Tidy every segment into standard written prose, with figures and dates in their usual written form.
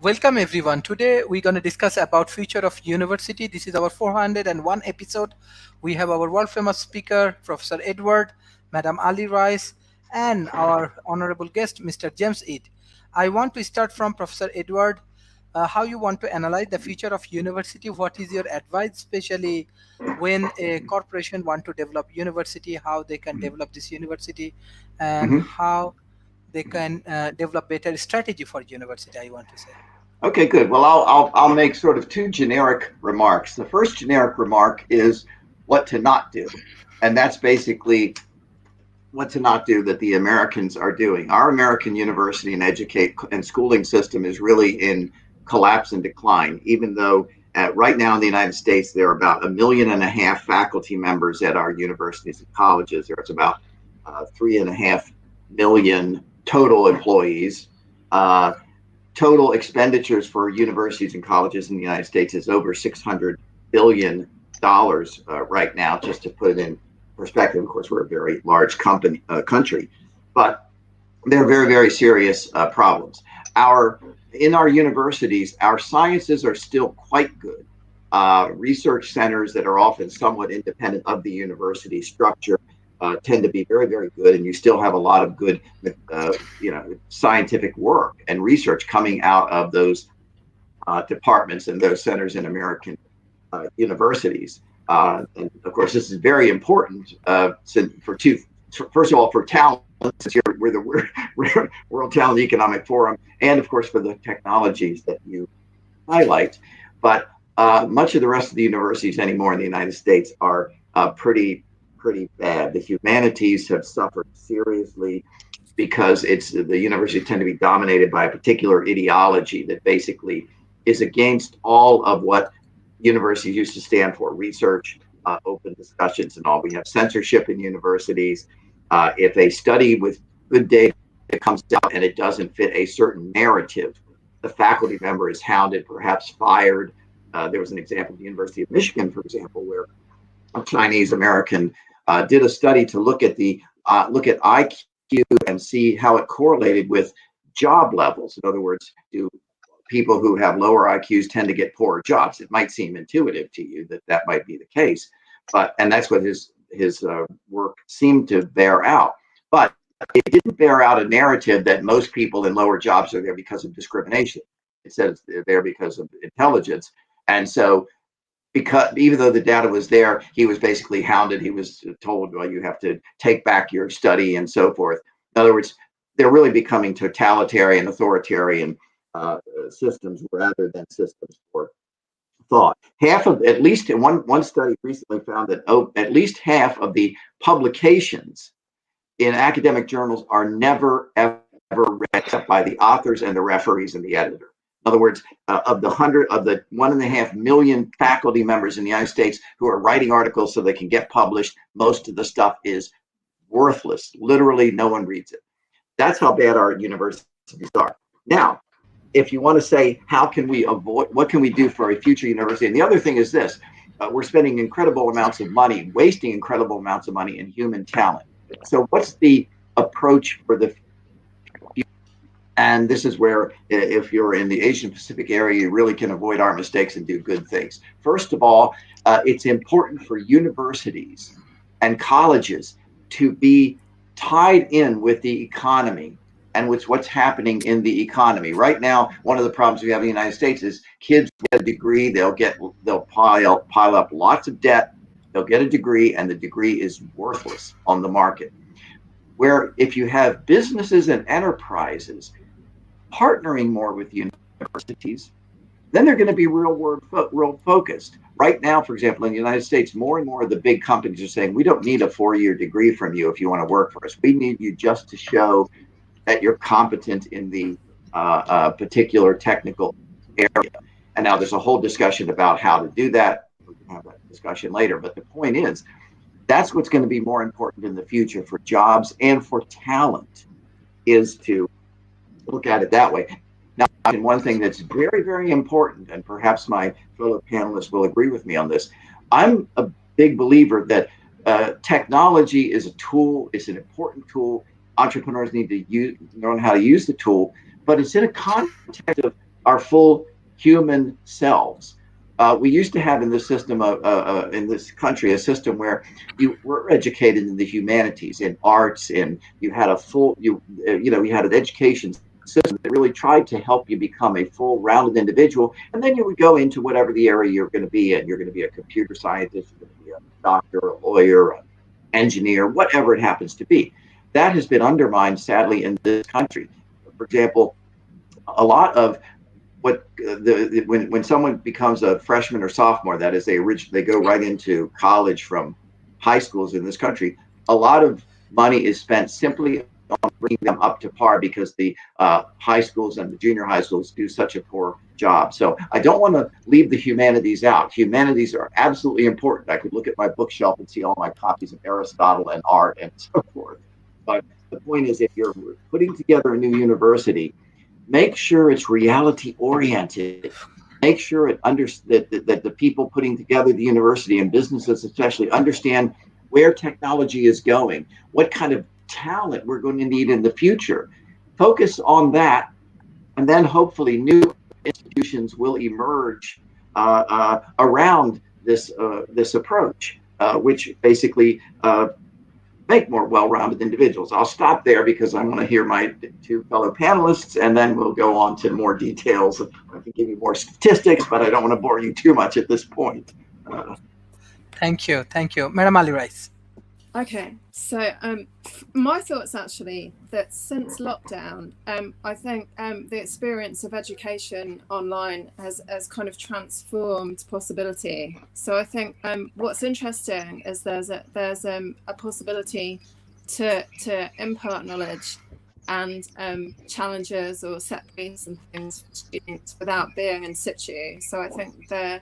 Welcome everyone. Today we're going to discuss about future of university. This is our 401 episode. We have our world famous speaker, Professor Edward, Madam Ali Rice, and our honorable guest, Mr. James Eid. I want to start from Professor Edward. How you want to analyze the future of university? What is your advice, especially when a corporation want to develop university, how they can develop this university, and hmm how they can develop better strategy for university, I want to say. Okay, good. Well, I'll make sort of two generic remarks. The first generic remark is what to not do, and that's basically what to not do that the Americans are doing. Our American university and educate and schooling system is really in collapse and decline. Even though right now in the United States there are about 1.5 million faculty members at our universities and colleges. There's about 3.5 million total employees. Total expenditures for universities and colleges in the United States is over $600 billion right now, just to put it in perspective. Of course, we're a very large country, but they're very, very serious problems. In our universities, our sciences are still quite good. Research centers that are often somewhat independent of the university structure tend to be very, very good, and you still have a lot of good, scientific work and research coming out of those departments and those centers in American universities. And of course, this is very important for two. First of all, for talent, since we're the World Talent Economic Forum, and of course for the technologies that you highlight. But much of the rest of the universities anymore in the United States are pretty bad. The humanities have suffered seriously because the universities tend to be dominated by a particular ideology that basically is against all of what universities used to stand for: research, open discussions, and all. We have censorship in universities. If a study with good data comes out and it doesn't fit a certain narrative, the faculty member is hounded, perhaps fired. There was an example at the University of Michigan, for example, where a Chinese American did a study to look at IQ and see how it correlated with job levels. In other words, do people who have lower IQs tend to get poorer jobs? It might seem intuitive to you that that might be the case, and that's what his work seemed to bear out. But it didn't bear out a narrative that most people in lower jobs are there because of discrimination. It says they're there because of intelligence, and so, because even though the data was there, he was basically hounded. He was told, well, you have to take back your study and so forth. In other words, they're really becoming totalitarian, authoritarian systems rather than systems for thought. At least in one study recently found that at least half of the publications in academic journals are never, ever read except by the authors and the referees and the editor. In other words, of the 1.5 million faculty members in the United States who are writing articles so they can get published, most of the stuff is worthless. Literally, no one reads it. That's how bad our universities are. Now, if you want to say, how can we avoid, what can we do for a future university? And the other thing is this: we're spending incredible amounts of money, wasting incredible amounts of money in human talent. So what's the approach for the future? And this is where, if you're in the Asian Pacific area, you really can avoid our mistakes and do good things. First of all, it's important for universities and colleges to be tied in with the economy and with what's happening in the economy. Right now, one of the problems we have in the United States is kids get a degree, they'll pile up lots of debt, they'll get a degree, and the degree is worthless on the market. Where if you have businesses and enterprises partnering more with universities, then they're going to be real focused. Right now, for example, in the United States, more and more of the big companies are saying, we don't need a 4-year degree from you if you want to work for us. We need you just to show that you're competent in the particular technical area. And now there's a whole discussion about how to do that. We can have that discussion later. But the point is, that's what's going to be more important in the future for jobs and for talent, is to look at it that way. Now, and one thing that's very, very important, and perhaps my fellow panelists will agree with me on this, I'm a big believer that technology is a tool, it's an important tool. Entrepreneurs need to learn how to use the tool, but it's in a context of our full human selves. We used to have in this system in this country a system where you were educated in the humanities, in arts, and you had a full you had an education system that really tried to help you become a full rounded individual, and then you would go into whatever the area you're going to be in. You're going to be a computer scientist, you're going to be a doctor, a lawyer, an engineer, whatever it happens to be. That has been undermined sadly in this country. For example, a lot of what when someone becomes a freshman or sophomore, that is, they go right into college from high schools in this country. A lot of money is spent simply on bringing them up to par because the high schools and the junior high schools do such a poor job. So I don't want to leave the humanities out. Humanities are absolutely important. I could look at my bookshelf and see all my copies of Aristotle and art and so forth. But the point is, if you're putting together a new university, make sure it's reality oriented. Make sure that the people putting together the university and businesses especially understand where technology is going, what kind of talent we're going to need in the future. Focus on that, and then hopefully new institutions will emerge around this approach, which basically make more well-rounded individuals. I'll stop there because I want to hear my two fellow panelists, and then we'll go on to more details. I can give you more statistics, but I don't want to bore you too much at this point. Thank you, Madam Ali Rice. Okay, so my thoughts actually that since lockdown, I think the experience of education online has kind of transformed possibility. So I think what's interesting is there's a possibility to impart knowledge and challenges or set base and things for students without being in situ. So I think the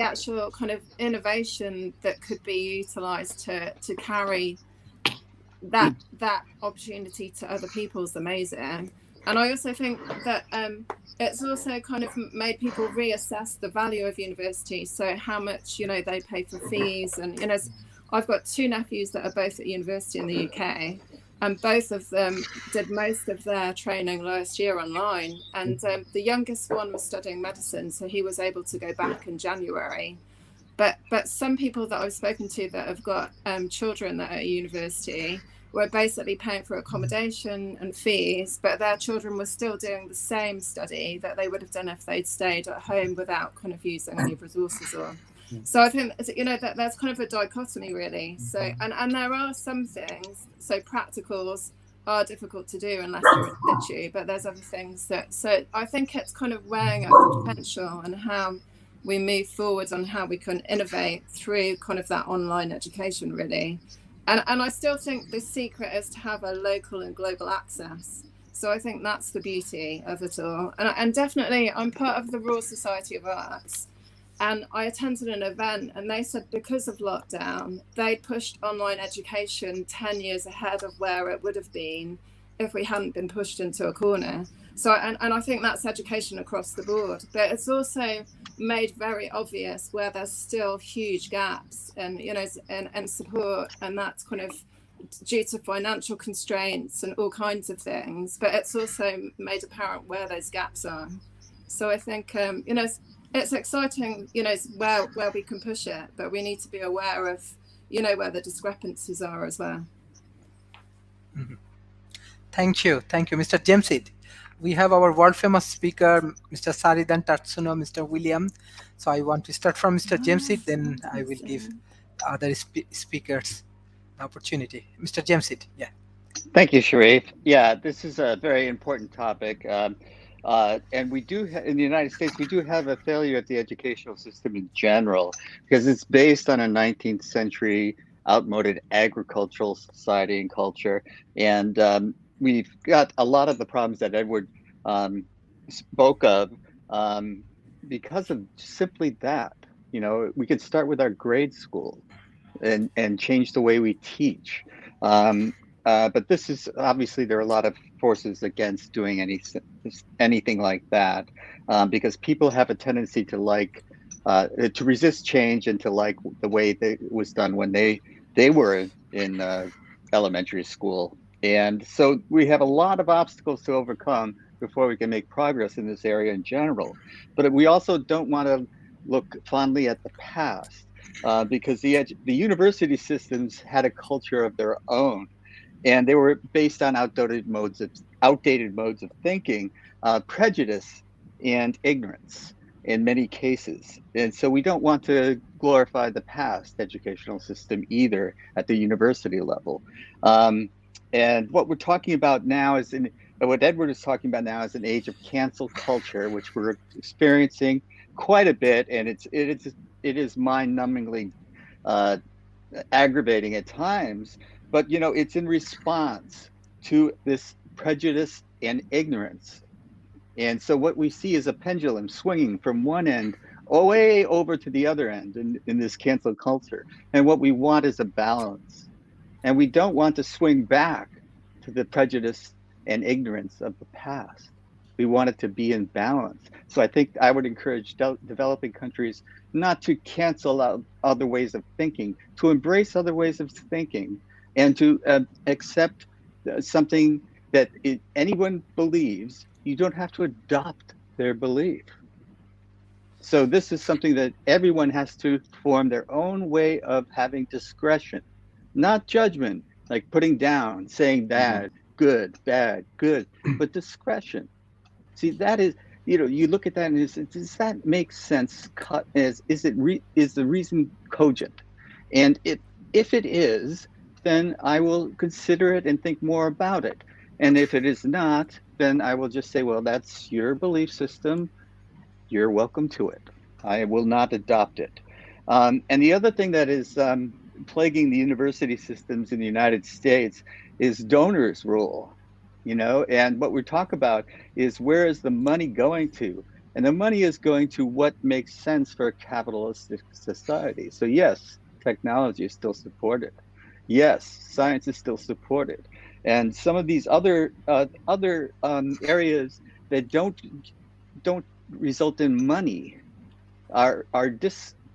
actual kind of innovation that could be utilized to carry that opportunity to other people is amazing. And I also think that it's also kind of made people reassess the value of university. So how much they pay for fees, and I've got two nephews that are both at university in the UK, and both of them did most of their training last year online. And the youngest one was studying medicine, so he was able to go back in January. But some people that I've spoken to that have got children that are at university were basically paying for accommodation and fees, but their children were still doing the same study that they would have done if they'd stayed at home without kind of using any resources or. So I think that that's kind of a dichotomy really. So and there are some things, so practicals are difficult to do unless you're in situ, but there's other things that, so I think it's kind of weighing up the potential and how we move forward on how we can innovate through kind of that online education really. And I still think the secret is to have a local and global access. So I think that's the beauty of it all. And definitely I'm part of the Royal Society of Arts. And I attended an event and they said because of lockdown, they pushed online education 10 years ahead of where it would have been if we hadn't been pushed into a corner. So, and I think that's education across the board, but it's also made very obvious where there's still huge gaps and, and support, and that's kind of due to financial constraints and all kinds of things, but it's also made apparent where those gaps are. So I think, it's exciting, where we can push it, but we need to be aware of, where the discrepancies are as well. Mm-hmm. Thank you, Mr. Jamsid. We have our world famous speaker, Mr. Saridan Tatsuno, Mr. William. So I want to start from Mr. Jamsid, then I will give other speakers the opportunity. Mr. Jamsid, yeah. Thank you, Sharif. Yeah, this is a very important topic. And we do, in the United States, we do have a failure at the educational system in general, because it's based on a 19th century outmoded agricultural society and culture. And we've got a lot of the problems that Edward spoke of because of simply that. We could start with our grade school and change the way we teach. But this is obviously, there are a lot of forces against doing anything like that, because people have a tendency to resist change and to like the way it was done when they were in elementary school And so we have a lot of obstacles to overcome before we can make progress in this area in general. But we also don't want to look fondly at the past, because the university systems had a culture of their own, and they were based on outdated modes of thinking, prejudice, and ignorance in many cases. And so we don't want to glorify the past educational system either at the university level. And what we're talking about now is what Edward is talking about now is an age of cancel culture, which we're experiencing quite a bit, and it is mind-numbingly aggravating at times. But it's in response to this prejudice and ignorance. And so what we see is a pendulum swinging from one end way over to the other end in this cancel culture. And what we want is a balance. And we don't want to swing back to the prejudice and ignorance of the past. We want it to be in balance. So I think I would encourage developing countries not to cancel out other ways of thinking, to embrace other ways of thinking, and to accept something that anyone believes. You don't have to adopt their belief. So this is something that everyone has to form their own way of having discretion, not judgment, like putting down, saying bad, good, but discretion. See, that is, you look at that and does that make sense? Is the reason cogent? And if it is, then I will consider it and think more about it. And if it is not, then I will just say, well, that's your belief system. You're welcome to it. I will not adopt it. And the other thing that is plaguing the university systems in the United States is donors rule. And what we talk about is, where is the money going to? And the money is going to what makes sense for a capitalistic society. So yes, technology is still supported. Yes, science is still supported. And some of these other areas that don't result in money are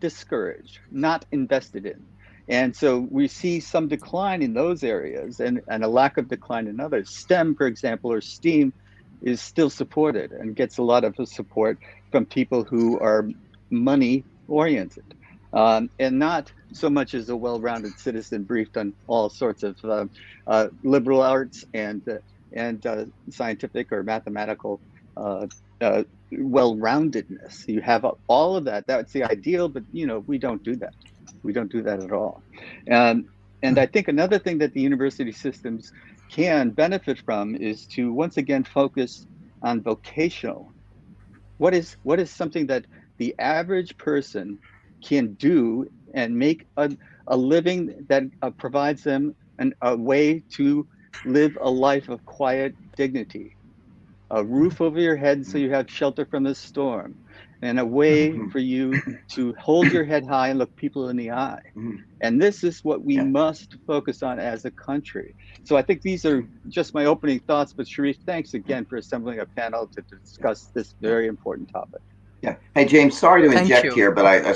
discouraged, not invested in. And so we see some decline in those areas and a lack of decline in others. STEM, for example, or STEAM is still supported and gets a lot of support from people who are money oriented, and not so much as a well-rounded citizen briefed on all sorts of liberal arts and scientific or mathematical well-roundedness. You have all of that. That's the ideal, but we don't do that. We don't do that at all. And I think another thing that the university systems can benefit from is to once again focus on vocational. What is something that the average person can do and make a living that provides them a way to live a life of quiet dignity, a roof over your head so you have shelter from the storm, and a way for you to hold your head high and look people in the eye. And this is what we must focus on as a country. So I think these are just my opening thoughts, but Sharif, thanks again for assembling a panel to discuss this very important topic. Yeah. Hey, James, sorry to Thank inject you. here, but I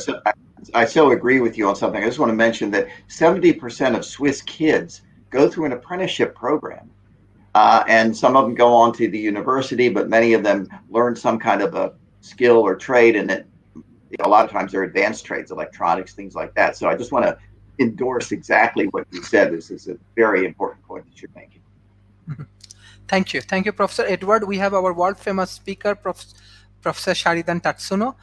so agree with you on something. I just want to mention that 70% of Swiss kids go through an apprenticeship program. And some of them go on to the university, but many of them learn some kind of a skill or trade, and a lot of times they're advanced trades, electronics, things like that. So I just want to endorse exactly what you said. This is a very important point that you're making. Thank you, Professor Edward. We have our world famous speaker, Professor Sharidan Tatsuno.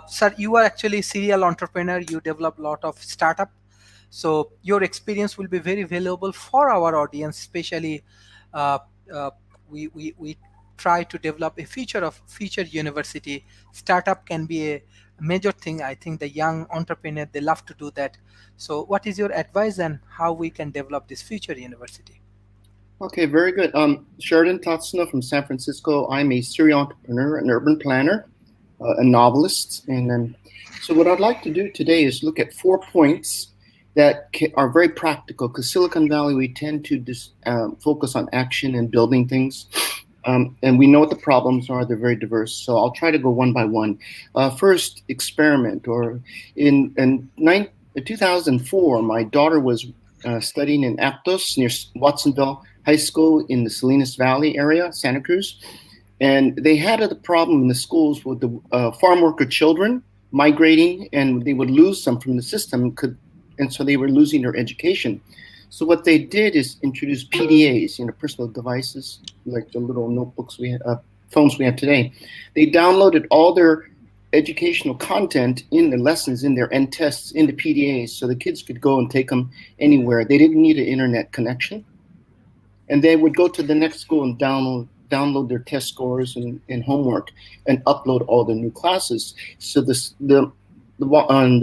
Sir, you are actually a serial entrepreneur. You develop a lot of startup. So your experience will be very valuable for our audience, especially we try to develop a future university. Startup can be a major thing. I think the young entrepreneur, they love to do that. So what is your advice and how we can develop this future university? Okay, very good. Sheridan Tatsuno from San Francisco. I'm a serial entrepreneur, an urban planner, a novelist. And so what I'd like to do today is look at 4 points that are very practical, because Silicon Valley, we tend to focus on action and building things. And we know what the problems are. They're very diverse. So I'll try to go one by one. First, experiment. Or in 2004, my daughter was studying in Aptos near Watsonville high school in the Salinas Valley area, Santa Cruz. And they had a problem in the schools with the farm worker children migrating, and they would lose some from the system, and so they were losing their education. So what they did is introduce PDAs, personal devices, like the little notebooks phones we have today. They downloaded all their educational content in the lessons, in their end tests, in the PDAs, so the kids could go and take them anywhere. They didn't need an internet connection. And they would go to the next school and download their test scores and homework and upload all the new classes. So the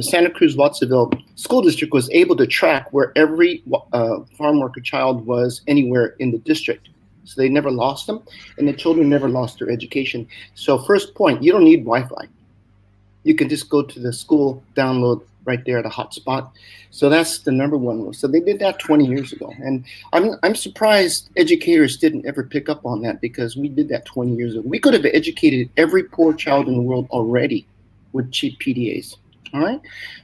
Santa Cruz Watsonville School District was able to track where every farm worker child was anywhere in the district. So they never lost them, and the children never lost their education. So first point, you don't need Wi-Fi. You can just go to the school, download right there at a hotspot. So that's the number one rule. So they did that 20 years ago. And I'm surprised educators didn't ever pick up on that, because we did that 20 years ago. We could have educated every poor child in the world already with cheap PDAs. All right.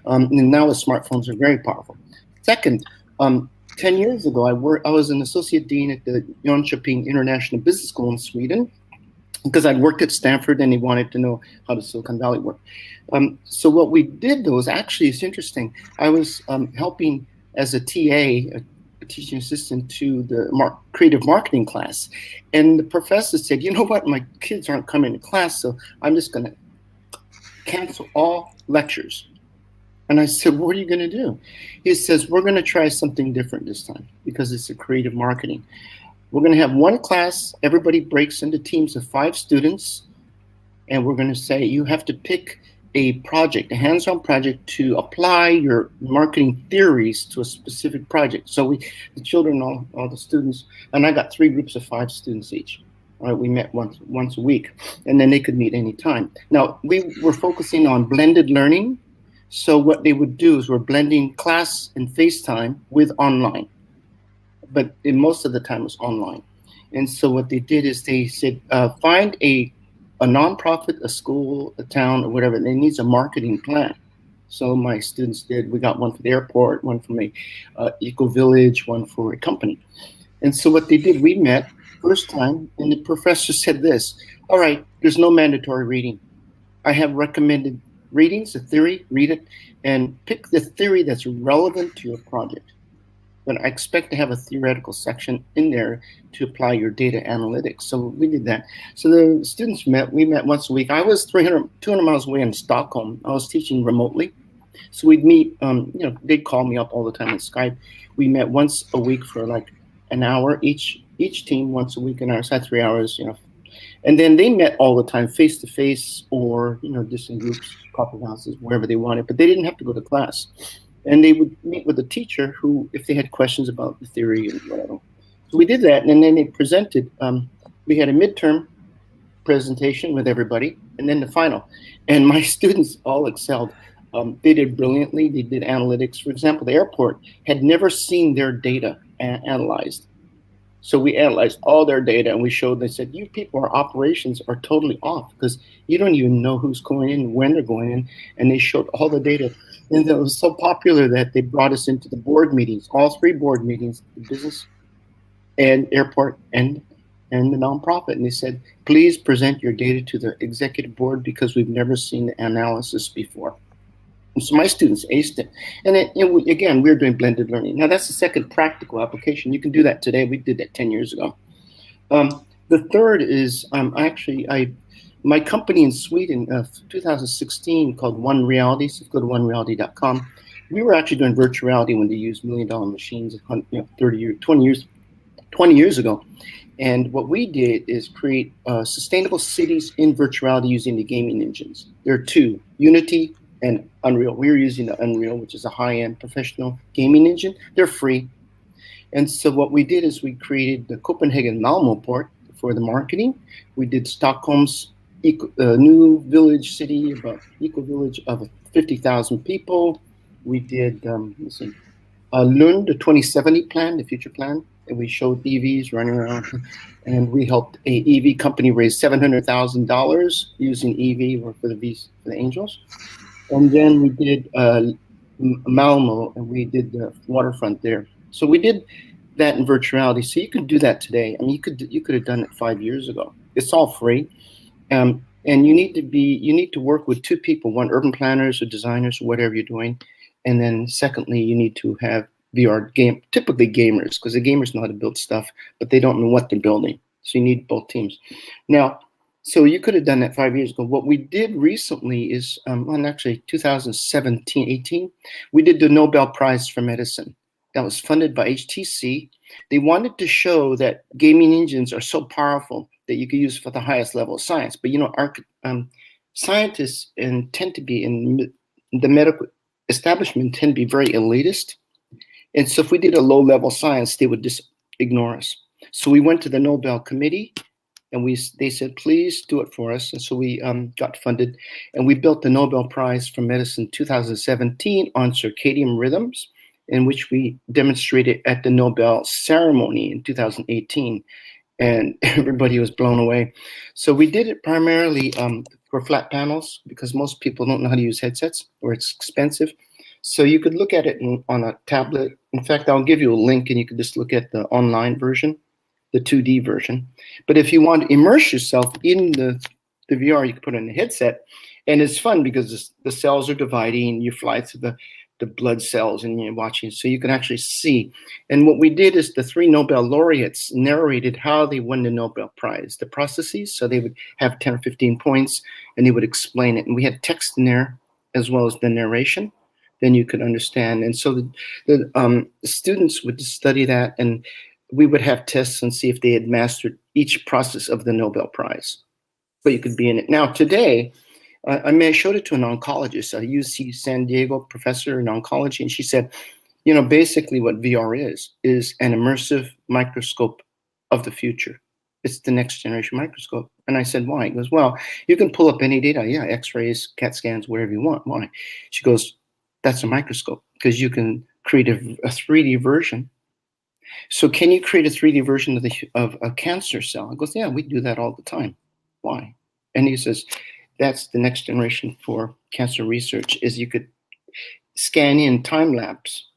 And now the smartphones are very powerful. Second, 10 years ago, I was an associate dean at the Jönköping International Business School in Sweden, because I'd worked at Stanford and he wanted to know how does Silicon Valley work. So what we did, though, is actually, it's interesting. I was helping as a TA, a teaching assistant, to the creative marketing class. And the professor said, you know what, my kids aren't coming to class, so I'm just going to cancel all lectures. And I said, what are you going to do? He says, we're going to try something different this time, because it's a creative marketing. We're going to have one class. Everybody breaks into teams of 5 students. And we're going to say, you have to pick a project, a hands-on project, to apply your marketing theories to a specific project. So the children, all the students, and I got 3 groups of 5 students each. All right, we met once a week, and then they could meet anytime. Now, we were focusing on blended learning. So what they would do is we're blending class and FaceTime with online. But most of the time it was online. And so what they did is they said, find a nonprofit, a school, a town, or whatever, that needs a marketing plan. So my students did. We got one for the airport, one from a eco-village, one for a company. And so what they did, we met first time, and the professor said this, all right, there's no mandatory reading. I have recommended readings, a theory, read it, and pick the theory that's relevant to your project. But I expect to have a theoretical section in there to apply your data analytics. So we did that. So the students we met once a week. I was 200 miles away in Stockholm. I was teaching remotely. So we'd meet, they'd call me up all the time on Skype. We met once a week for like an hour, each team once a week, an hour, so 3 hours, And then they met all the time, face to face, or, just in groups, coffee houses, wherever they wanted, but they didn't have to go to class. And they would meet with a teacher who, if they had questions about the theory and whatever. So we did that, and then they presented. We had a midterm presentation with everybody, and then the final. And my students all excelled. They did brilliantly. They did analytics. For example, the airport had never seen their data analyzed. So we analyzed all their data, and we showed, they said, you people, our operations are totally off, because you don't even know who's going in, when they're going in. And they showed all the data. And it was so popular that they brought us into the board meetings, all 3 board meetings, the business and airport and the nonprofit. And they said, please present your data to the executive board, because we've never seen the analysis before. And so my students aced it. And again, we're doing blended learning. Now, that's the second practical application. You can do that today. We did that 10 years ago. The third is my company in Sweden, 2016, called One Reality. So go to onereality.com. We were actually doing virtual reality when they used $1 million machines, 20 years ago. And what we did is create sustainable cities in virtual reality using the gaming engines. There are 2, Unity and Unreal. We were using the Unreal, which is a high-end professional gaming engine. They're free. And so what we did is we created the Copenhagen Malmo port for the marketing. We did Stockholm's new village city, about eco-village of 50,000 people. We did Lund, the 2070 plan, the future plan, and we showed EVs running around. And we helped a EV company raise $700,000 using EV or for the Angels. And then we did Malmo, and we did the waterfront there. So we did that in virtuality. So you could do that today. I mean, you could have done it 5 years ago. It's all free. And you need to work with two people, one urban planners or designers or whatever you're doing. And then secondly, you need to have VR typically gamers, because the gamers know how to build stuff, but they don't know what they're building. So you need both teams. Now, so you could have done that 5 years ago. What we did recently is, actually 2017, 18, we did the Nobel Prize for Medicine. That was funded by HTC. They wanted to show that gaming engines are so powerful that you could use for the highest level of science. But scientists tend to be in the medical establishment tend to be very elitist. And so if we did a low-level science, they would just ignore us. So we went to the Nobel Committee, and they said, please do it for us. And so we got funded, and we built the Nobel Prize for Medicine 2017 on circadian rhythms, in which we demonstrated at the Nobel ceremony in 2018. And everybody was blown away. So we did it primarily for flat panels, because most people don't know how to use headsets, or it's expensive. So you could look at it on a tablet. In fact, I'll give you a link, and you could just look at the online version, the 2D version. But if you want to immerse yourself in the VR, you can put it in a headset. And it's fun because the cells are dividing. You fly through the blood cells and you're watching, so you can actually see. And what we did is the 3 Nobel laureates narrated how they won the Nobel Prize, the processes. So they would have 10 or 15 points and they would explain it. And we had text in there as well as the narration. Then you could understand. And so the students would study that, and we would have tests and see if they had mastered each process of the Nobel Prize. So you could be in it. Now today, I showed it to an oncologist, a UC San Diego professor in oncology, and she said, basically what VR is an immersive microscope of the future. It's the next generation microscope. And I said, why? He goes, well, you can pull up any data. Yeah, X-rays, CAT scans, whatever you want. Why? She goes, that's a microscope, because you can create a 3D version. So can you create a 3D version of a cancer cell? I goes, yeah, we do that all the time. Why? And he says, that's the next generation for cancer research, is you could scan in time lapse,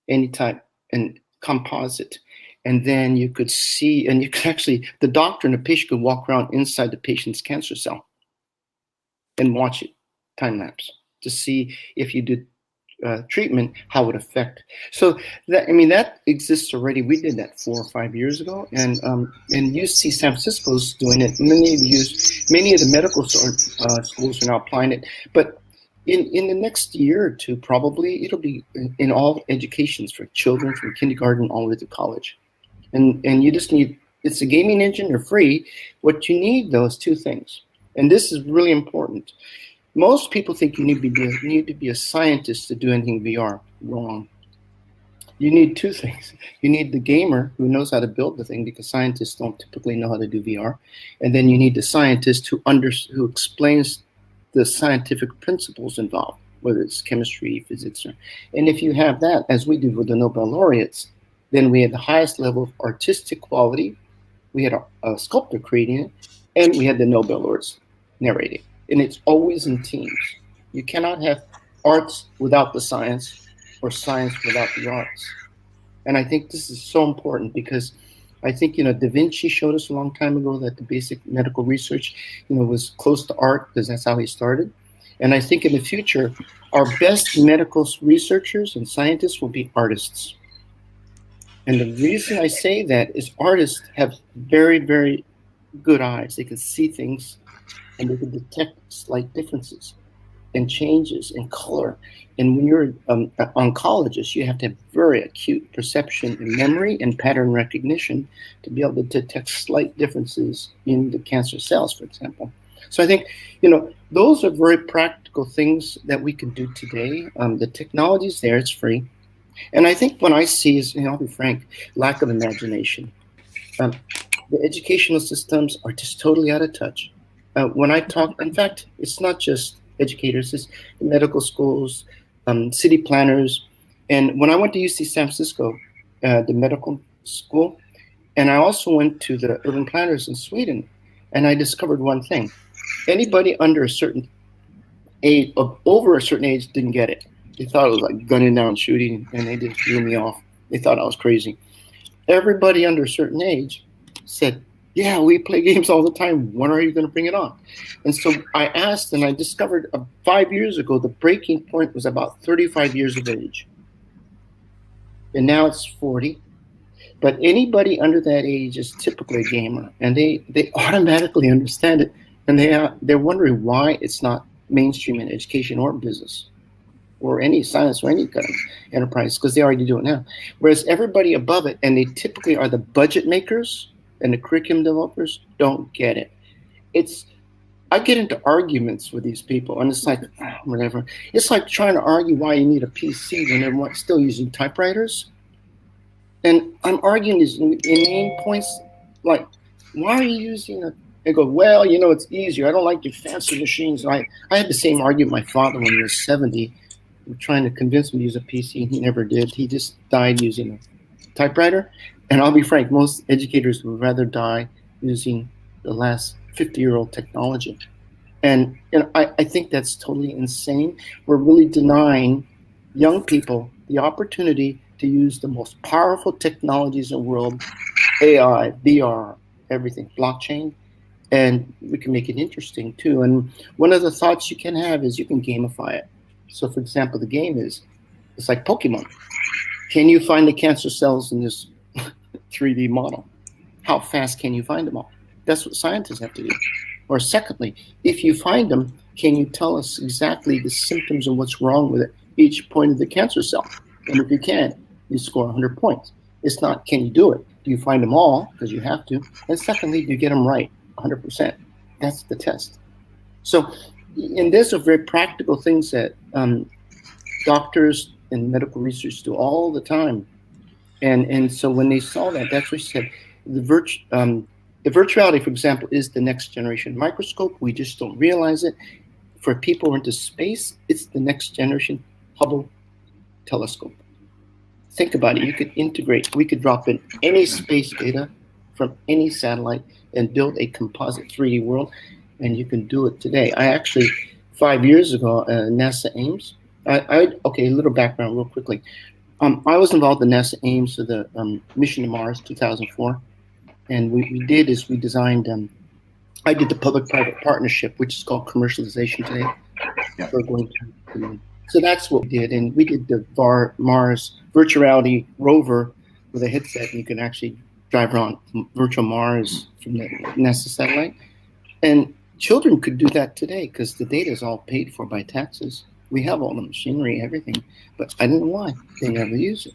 any type, and composite. And then you could see, and you could actually, the doctor and the patient could walk around inside the patient's cancer cell and watch it, time lapse, to see if you did treatment, how it would affect. So that exists already. We did that 4 or 5 years ago, and UC San Francisco's doing it. Many of the medical schools are now applying it. But in the next year or two, probably it'll be in all educations for children from kindergarten all the way to college. And you just need, it's a gaming engine, they're free. What you need, though, is 2 things, and this is really important. Most people think you need to be a scientist to do anything VR. Wrong. You need 2 things. You need the gamer who knows how to build the thing, because scientists don't typically know how to do VR. And then you need the scientist who explains the scientific principles involved, whether it's chemistry, physics, and if you have that, as we did with the Nobel laureates, then we had the highest level of artistic quality. We had a sculptor creating it, and we had the Nobel laureates narrating. And it's always in teams. You cannot have arts without the science, or science without the arts. And I think this is so important, because I think, Da Vinci showed us a long time ago that the basic medical research, was close to art, because that's how he started. And I think in the future, our best medical researchers and scientists will be artists. And the reason I say that is artists have very, very good eyes. They can see things, and they can detect slight differences and changes in color. And when you're an oncologist, you have to have very acute perception and memory and pattern recognition to be able to detect slight differences in the cancer cells, for example. So I think, those are very practical things that we can do today. The technology's there, it's free. And I think what I see is, I'll be frank, lack of imagination. The educational systems are just totally out of touch. When I talk, in fact, it's not just educators, it's medical schools, city planners. And when I went to UC San Francisco, the medical school, and I also went to the urban planners in Sweden, and I discovered one thing. Anybody under a certain age, over a certain age, didn't get it. They thought it was like gunning down, shooting, and they just threw me off. They thought I was crazy. everybody under a certain age said, yeah, we play games all the time. When are you going to bring it on? And so I asked, and I discovered 5 years ago, the breaking point was about 35 years of age. And now it's 40. But anybody under that age is typically a gamer, and they automatically understand it. And they're wondering why it's not mainstream in education or business or any science or any kind of enterprise, because they already do it now. Whereas everybody above it, and they typically are the budget makers and the curriculum developers, don't get it. I get into arguments with these people, and it's like, whatever. It's like trying to argue why you need a PC when everyone's still using typewriters. And I'm arguing these inane points, like, why are you using a... They go, well, it's easier. I don't like your fancy machines. And I had the same argument with my father when he was 70. We're trying to convince him to use a PC, and he never did. He just died using a typewriter. And I'll be frank, most educators would rather die using the last 50-year-old technology. And I think that's totally insane. We're really denying young people the opportunity to use the most powerful technologies in the world, AI, VR, everything, blockchain, and we can make it interesting too. And one of the thoughts you can have is you can gamify it. So for example, the game it's like Pokemon. Can you find the cancer cells in this 3D model? How fast can you find them all? That's what scientists have to do. Or secondly, if you find them, can you tell us exactly the symptoms and what's wrong with it, each point of the cancer cell? And if you can, you score 100 points. It's not, can you do it? Do you find them all? Because you have to. And secondly, do you get them right 100%? That's the test. So, and these are very practical things that doctors and medical research do all the time. And so when they saw that, that's what she said. The virtuality, for example, is the next generation microscope. We just don't realize it. For people into space, it's the next generation Hubble telescope. Think about it. You could integrate. We could drop in any space data from any satellite and build a composite 3D world, and you can do it today. I actually, 5 years ago, NASA Ames. Okay, a little background real quickly. I was involved in NASA Ames for the mission to Mars 2004. And we did is we designed, I did the public-private partnership, which is called commercialization today. Yeah. For going to the moon. So that's what we did. And we did the Mars virtuality rover with a headset. And you can actually drive around virtual Mars from the NASA satellite. And children could do that today because the data is all paid for by taxes. We have all the machinery, everything. But I don't know why they never use it.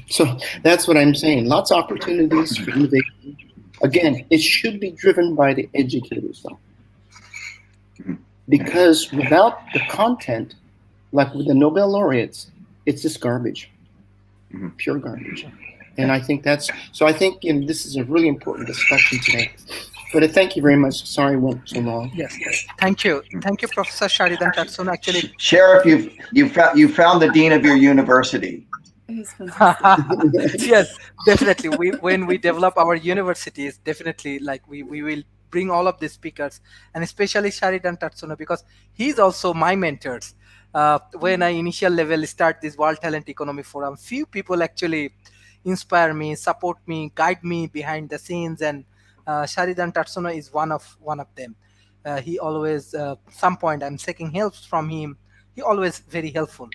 So that's what I'm saying. Lots of opportunities for innovation. Again, it should be driven by the educators, though. Because without the content, like with the Nobel laureates, it's just garbage, pure garbage. And I think I think this is a really important discussion today. But thank you very much. Sorry it went so long. Yes. Thank you, Professor Sharidan Tatsuno. Actually, Sheriff, you found the dean of your university. Yes, definitely. When we develop our universities, definitely, like we will bring all of the speakers, and especially Sharidan Tatsuno, because he's also my mentors. When I initial level start this World Talent Economy Forum, few people actually inspire me, support me, guide me behind the scenes, and Sharidan Tatsuno is one of them. He always, some point I'm seeking help from him. He always very helpful.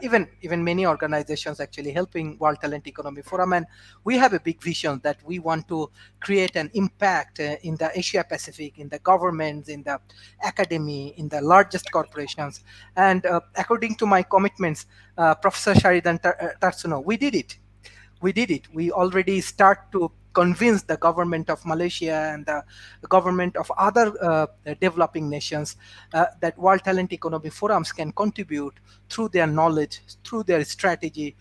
Even many organizations actually helping World Talent Economy Forum, and we have a big vision that we want to create an impact in the Asia Pacific, in the governments, in the academy, in the largest corporations. And according to my commitments, Professor Sharidan Tatsuno, we did it. We already start to convince the government of Malaysia and the government of other developing nations that World Talent Economy Forums can contribute through their knowledge, through their strategy,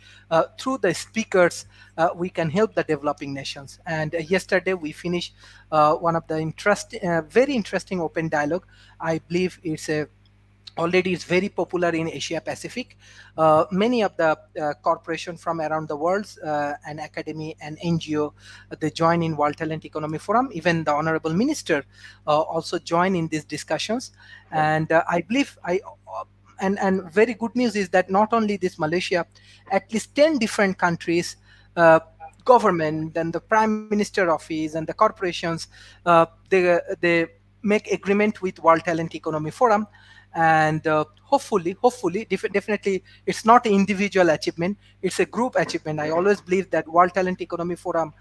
through the speakers. We can help the developing nations. And yesterday we finished one of the very interesting open dialogue. I believe already is very popular in Asia Pacific. Many of the corporations from around the world and academy and NGO, they join in World Talent Economy Forum. Even the Honorable Minister also join in these discussions. And I believe and very good news is that not only this Malaysia, at least 10 different countries government and the prime minister office and the corporations, they make agreement with World Talent Economy Forum, and hopefully, definitely, it's not an individual achievement; it's a group achievement. I always believe that World Talent Economy Forum.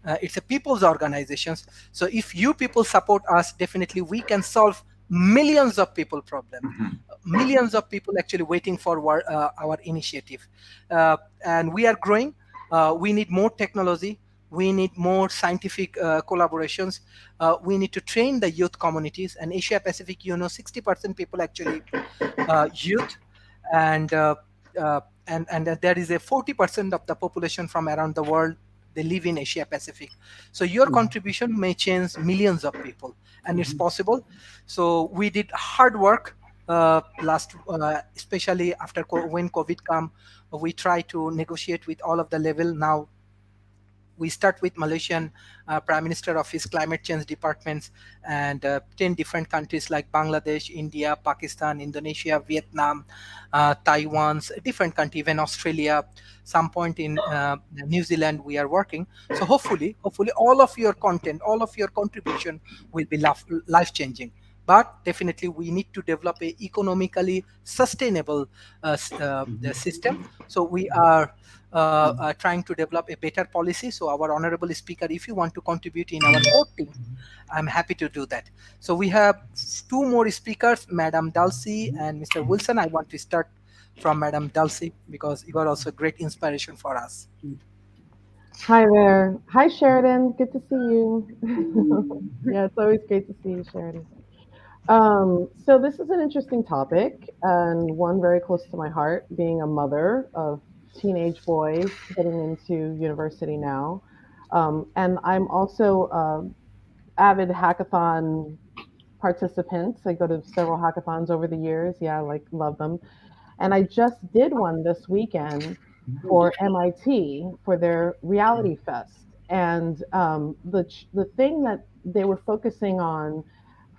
It's a people's organizations. So if you people support us, definitely we can solve millions of people problem. Millions of people actually waiting for our initiative, and we are growing. We need more technology. We need more scientific collaborations. We need to train the youth communities. And Asia Pacific, 60% people actually youth, and there is a 40% of the population from around the world, they live in Asia Pacific. So your contribution may change millions of people, and it's possible. So we did hard work last, especially after when COVID come. We try to negotiate with all of the level. Now we start with Malaysian Prime Minister Office Climate Change Departments, and 10 different countries like Bangladesh, India, Pakistan, Indonesia, Vietnam, Taiwan's different country, even Australia, some point in New Zealand we are working. So hopefully all of your content, all of your contribution will be life changing. But definitely we need to develop a economically sustainable the system. So we are trying to develop a better policy. So our honorable speaker, if you want to contribute in our core team, I'm happy to do that. So we have two more speakers, Madam Dulcie and Mr. Wilson. I want to start from Madam Dulcie because you are also a great inspiration for us. Hi there. Hi, Sheridan. Good to see you. Yeah, it's always great to see you, Sheridan. So this is an interesting topic and one very close to my heart, being a mother of teenage boys getting into university now. And I'm also avid hackathon participant. I go to several hackathons over the years. Yeah, I love them. And I just did one this weekend for MIT for their Reality Fest. And the thing that they were focusing on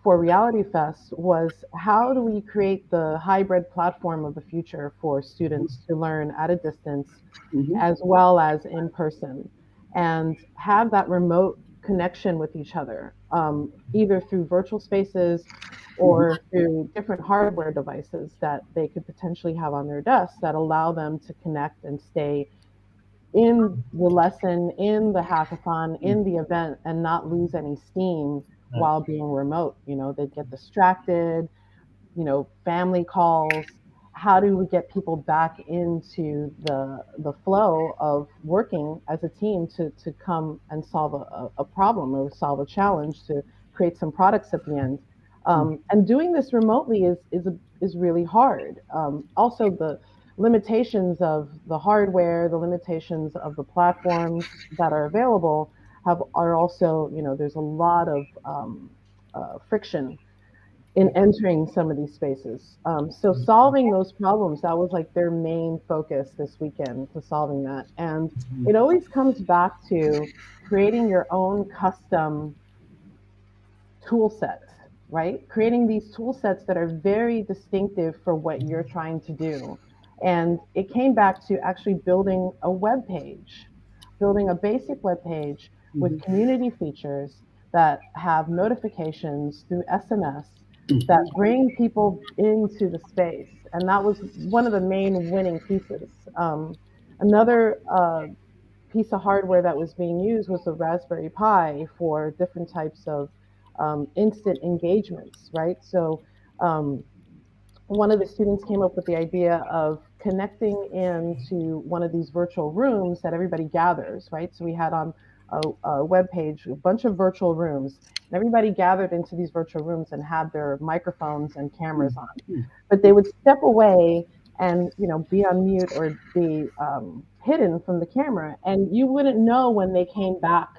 for Reality Fest was how do we create the hybrid platform of the future for students to learn at a distance as well as in person and have that remote connection with each other, either through virtual spaces or through different hardware devices that they could potentially have on their desks that allow them to connect and stay in the lesson, in the hackathon, in the event, and not lose any steam while being remote. They'd get distracted, family calls. How do we get people back into the flow of working as a team to come and solve a problem or solve a challenge to create some products at the end? And doing this remotely is really hard. Also, the limitations of the hardware, the limitations of the platforms that are available are also, there's a lot of friction in entering some of these spaces. So solving those problems, that was like their main focus this weekend, to solving that. And it always comes back to creating your own custom tool sets, right? Creating these tool sets that are very distinctive for what you're trying to do. And it came back to actually building a web page, building a basic web page with community features that have notifications through SMS that bring people into the space. And that was one of the main winning pieces. Another piece of hardware that was being used was the Raspberry Pi for different types of instant engagements, right? So one of the students came up with the idea of connecting into one of these virtual rooms that everybody gathers, right? So we had on a web page a bunch of virtual rooms, and everybody gathered into these virtual rooms and had their microphones and cameras on. But they would step away and be on mute or be hidden from the camera, and you wouldn't know when they came back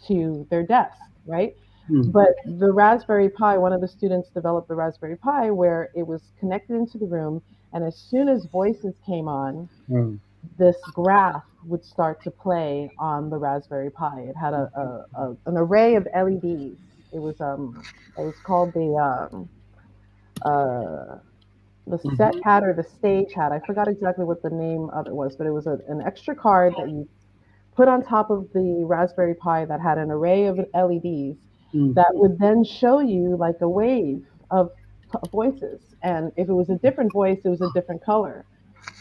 to their desk, right? But the Raspberry Pi, one of the students developed the Raspberry Pi where it was connected into the room, and as soon as voices came on, this graph would start to play on the Raspberry Pi. It had an array of LEDs. It was called the set hat or the stage hat. I forgot exactly what the name of it was, but it was an extra card that you put on top of the Raspberry Pi that had an array of LEDs Mm. that would then show you like a wave of voices. And if it was a different voice, it was a different color.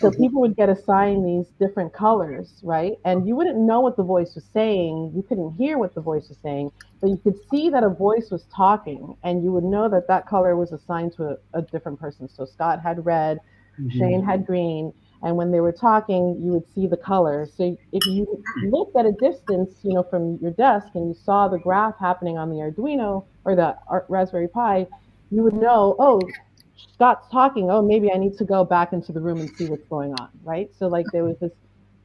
So Okay. people would get assigned these different colors, right? And you wouldn't know what the voice was saying. You couldn't hear what the voice was saying, but you could see that a voice was talking, and you would know that that color was assigned to a different person. So Scott had red, Mhm. Shane had green, and when they were talking, you would see the color. So if you looked at a distance, from your desk and you saw the graph happening on the Arduino or the Raspberry Pi, you would know, oh, Scott's talking. Oh, maybe I need to go back into the room and see what's going on, right? So like there was this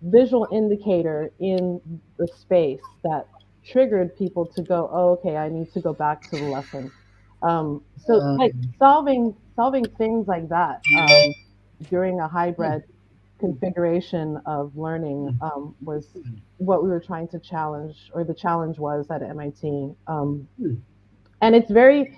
visual indicator in the space that triggered people to go, oh, okay, I need to go back to the lesson. So like Um, solving things like that during a hybrid configuration of learning was what we were trying to challenge, or the challenge was at MIT. And it's very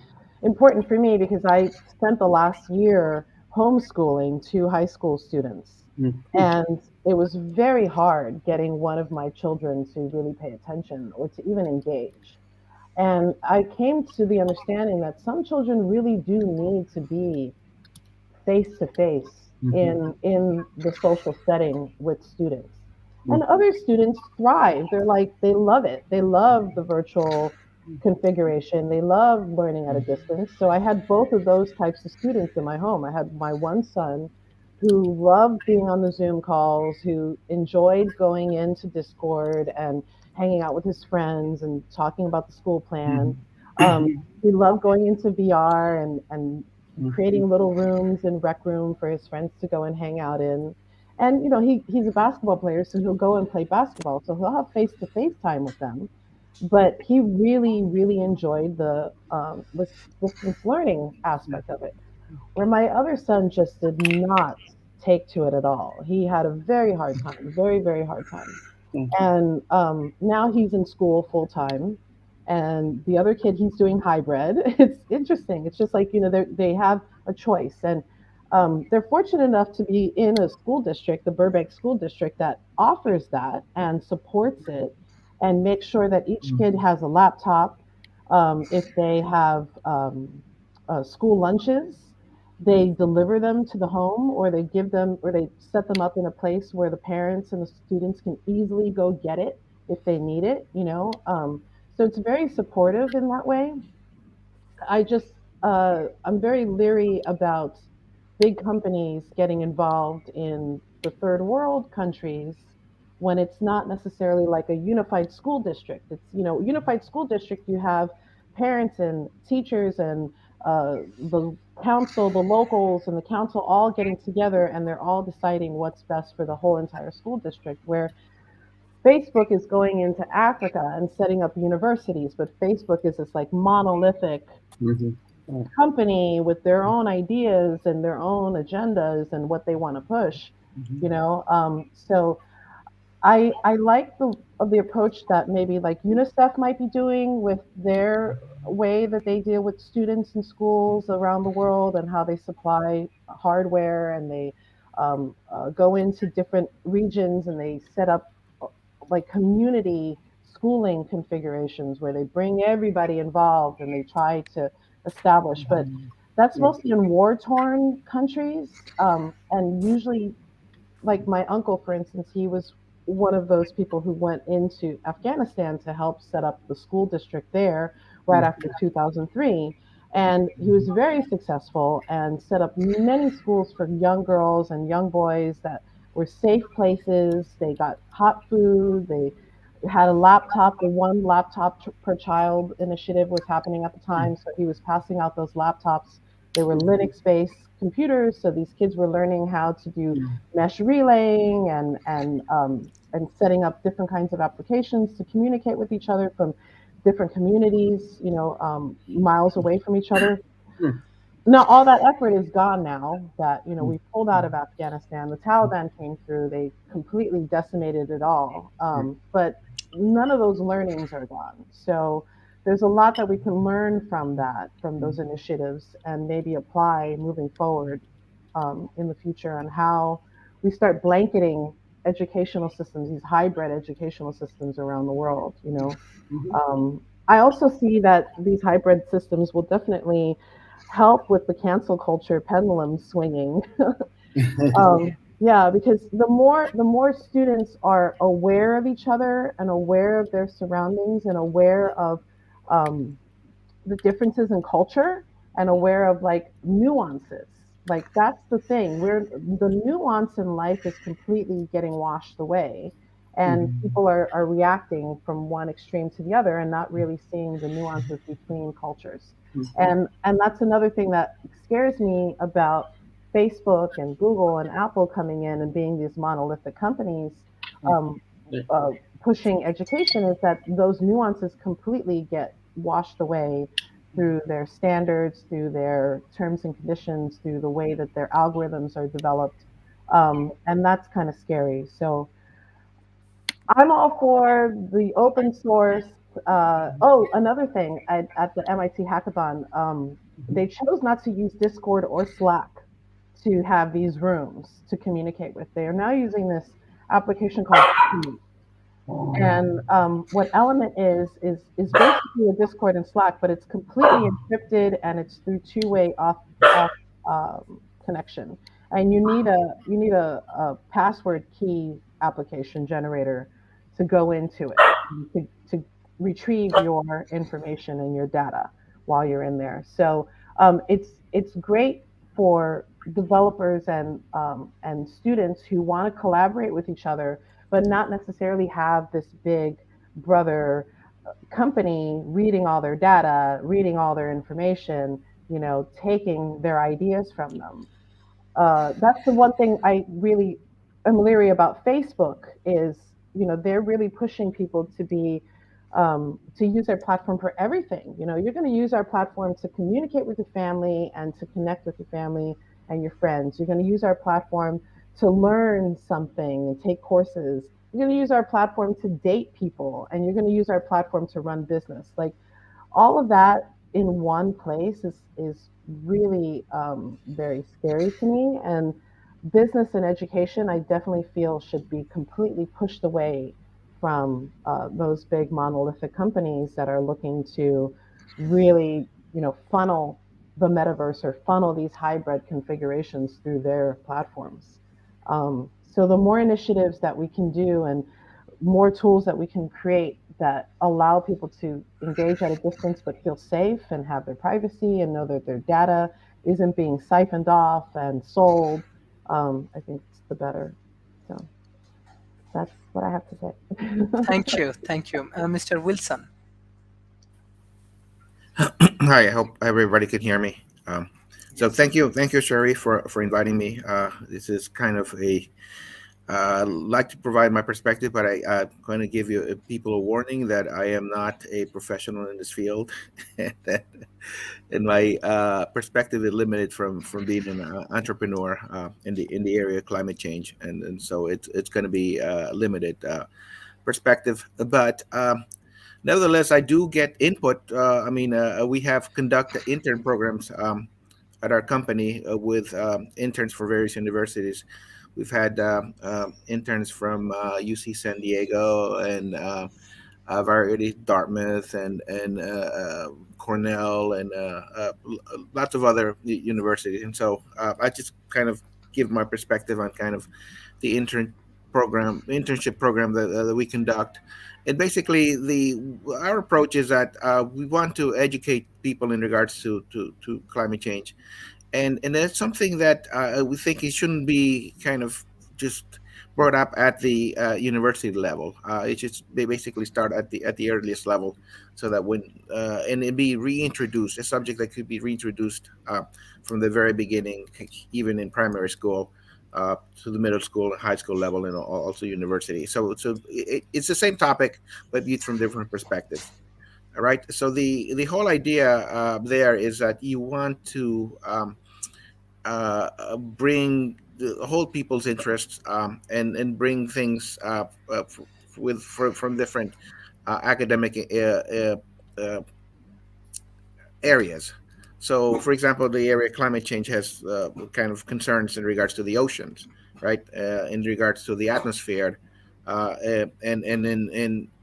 important for me because I spent the last year homeschooling two high school students. mm, And it was very hard getting one of my children to really pay attention or to even engage. And I came to the understanding that some children really do need to be face to face mhm, in the social setting with students. And mm, other students thrive. They're like they love it. They love the virtual configuration. They love learning at a distance. So I had both of those types of students in my home. I had my one son who loved being on the Zoom calls, who enjoyed going into Discord and hanging out with his friends and talking about the school plan. mhm, He loved going into VR and mm, creating little rooms in rec room for his friends to go and hang out in. And he's a basketball player, so he'll go and play basketball. So he'll have face to face time with them. But he really, really enjoyed the distance learning aspect of it. Where my other son just did not take to it at all. He had a very hard time, very, very hard time. mm, And now he's in school full time. And the other kid, he's doing hybrid. It's interesting. It's just like, they have a choice. And they're fortunate enough to be in a school district, the Burbank School District, that offers that and supports it and makes sure that each mm, kid has a laptop. If they have school lunches, they deliver them to the home, or they give them, or they set them up in a place where the parents and the students can easily go get it if they need it. So it's very supportive in that way. I just I'm very leery about big companies getting involved in the third world countries when it's not necessarily like a unified school district. It's, unified school district, you have parents and teachers and the council, the locals and the council all getting together, and they're all deciding what's best for the whole entire school district. Where Facebook is going into Africa and setting up universities, but Facebook is this like monolithic mhm, mm, company with their own ideas and their own agendas and what they want to push. mhm, So I like the approach that maybe like UNICEF might be doing with their way that they deal with students in schools around the world, and how they supply hardware, and they go into different regions and they set up like community schooling configurations where they bring everybody involved and they try to establish. But that's mm, mostly in war torn countries, and usually, like my uncle, for instance, he was one of those people who went into Afghanistan to help set up the school district there right mm, after 2003. And he was very successful and set up many schools for young girls and young boys that were safe places. They got hot food. They had a laptop. The one laptop per child initiative was happening at the time. So he was passing out those laptops. They were Linux based computers. So these kids were learning how to do mm, mesh relaying and setting up different kinds of applications to communicate with each other from different communities, miles away from each other. mm, Now, all that effort is gone now that, we pulled out of Afghanistan. The Taliban came through, they completely decimated it all. But none of those learnings are gone. So there's a lot that we can learn from that, from those initiatives, and maybe apply moving forward in the future on how we start blanketing educational systems, these hybrid educational systems around the world. Mhm. I also see that these hybrid systems will definitely help with the cancel culture pendulum swinging. Yeah, because the more students are aware of each other and aware of their surroundings and aware of um, the differences in culture and aware of like nuances. Like that's the thing. Where the nuance in life is completely getting washed away. And Mhm. people are reacting from one extreme to the other and not really seeing the nuances between cultures. Mhm. And that's another thing that scares me about Facebook and Google and Apple coming in and being these monolithic companies, um, Yeah. pushing education is that those nuances completely get washed away through their standards, through their terms and conditions, through the way that their algorithms are developed. And that's kind of scary. So I'm all for the open source. Oh, another thing at the MIT hackathon, Mhm. they chose not to use Discord or Slack to have these rooms to communicate with. They are now using this application called Element. And what Element is basically a Discord and Slack, but it's completely encrypted and it's through two-way off connection. And you need a password key application generator to go into it to retrieve your information and your data while you're in there. So it's great for developers and students who want to collaborate with each other but not necessarily have this big brother company reading all their data, reading all their information, taking their ideas from them. That's the one thing I really am leery about Facebook is, they're really pushing people to use their platform for everything. You're going to use our platform to communicate with your family and to connect with your family and your friends. You're going to use our platform to learn something and take courses. You're going to use our platform to date people, and you're going to use our platform to run business. Like all of that in one place is really very scary to me. And business and education, I definitely feel should be completely pushed away from those big monolithic companies that are looking to really, funnel the metaverse or funnel these hybrid configurations through their platforms. So the more initiatives that we can do and more tools that we can create that allow people to engage at a distance but feel safe and have their privacy and know that their data isn't being siphoned off and sold, I think it's the better. So that's what I have to Thank say. you. Thank you. Mr. Wilson. Hi, I hope everybody can hear me. So thank you, Sherry, for inviting me. This is kind of a like to provide my perspective, but I'm going to give you people a warning that I am not a professional in this field, that, and my perspective is limited from being an entrepreneur in the area of climate change, and so it's going to be limited perspective, but. Nevertheless, I do get input. We have conducted intern programs at our company with interns for various universities. We've had interns from UC San Diego and Variety Dartmouth and Cornell and lots of other universities. And so I just kind of give my perspective on kind of the internship program that we conduct. And basically, the our approach is that we want to educate people in regards to climate change, and that's something that we think it shouldn't be kind of just brought up at the university level. It should basically start at the earliest level, so that when and it be reintroduced, a subject that could be reintroduced from the very beginning, even in primary school. To the middle school and high school level, and also university. So it's the same topic, but viewed from different perspectives. All right. So the whole idea there is that you want to bring the whole people's interests and bring things from different academic uh, areas. So, for example, the area of climate change has kind of concerns in regards to the oceans, right? In regards to the atmosphere, and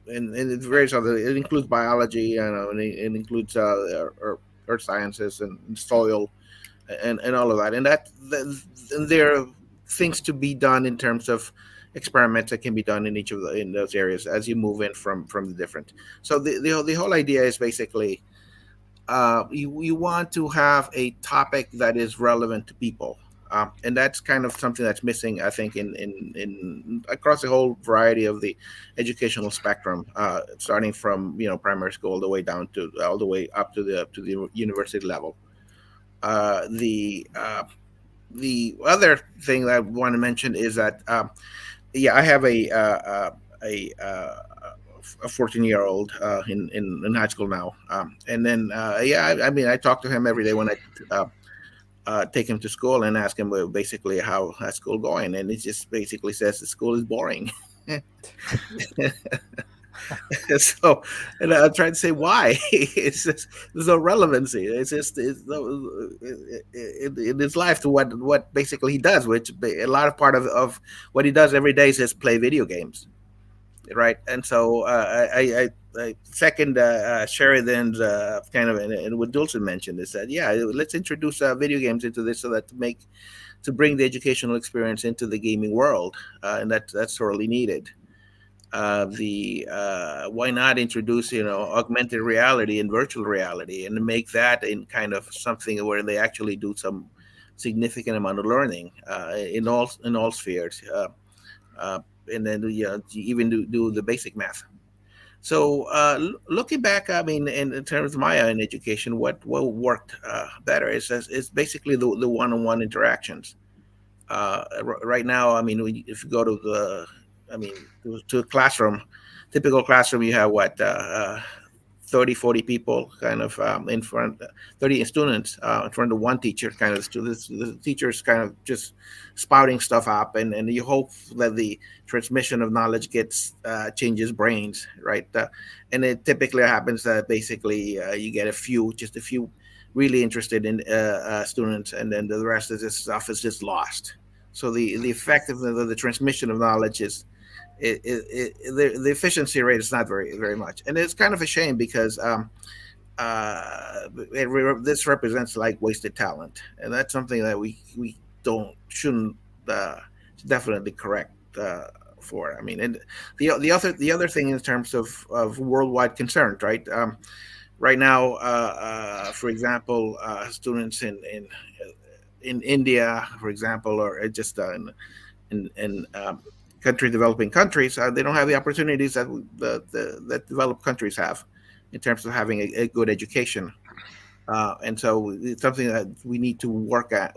it varies other. It includes biology, and it includes earth sciences and soil and all of that. And there are things to be done in terms of experiments that can be done in each of in those areas as you move in from the different. So the whole idea is basically you want to have a topic that is relevant to people. And that's kind of something that's missing, I think, in across the whole variety of the educational spectrum, starting from primary school all the way down to all the way up to the university level. The other thing that I want to mention is that yeah, I have a 14-year-old in high school now, and then yeah, I mean, I talk to him every day when I take him to school and ask him basically how high school going, and he just basically says the school is boring. So, and I'm trying to say why. It's just there's no relevancy. It's just it's no in his life to what basically he does, which a lot of part of what he does every day is just play video games, right? And so I second Sheridan's kind of and what Dulce mentioned is that yeah, let's introduce video games into this so that to bring the educational experience into the gaming world, and that's sorely needed. The Why not introduce augmented reality and virtual reality and make that in kind of something where they actually do some significant amount of learning in all spheres, uh, and then even do the basic math. So looking back, I mean, in terms of my own education, what worked better is basically the one-on-one interactions. Right now, I mean, if you go to I mean, to a classroom, typical classroom, you have what 30, 40 people kind of in front, 30 students in front of one teacher, kind of the teacher's kind of just spouting stuff up, and you hope that the transmission of knowledge gets changes brains, right? And it typically happens that basically you get just a few really interested in students, and then the rest of this stuff is just lost. So the effectiveness of the transmission of knowledge is the efficiency rate is not very much, and it's kind of a shame because this represents like wasted talent, and that's something that we don't shouldn't definitely correct for. I mean, and the other thing in terms of worldwide concerns, right? Right now, for example, students in India, for example, or just in country developing countries, they don't have the opportunities that developed countries have in terms of having a good education. And so it's something that we need to work on.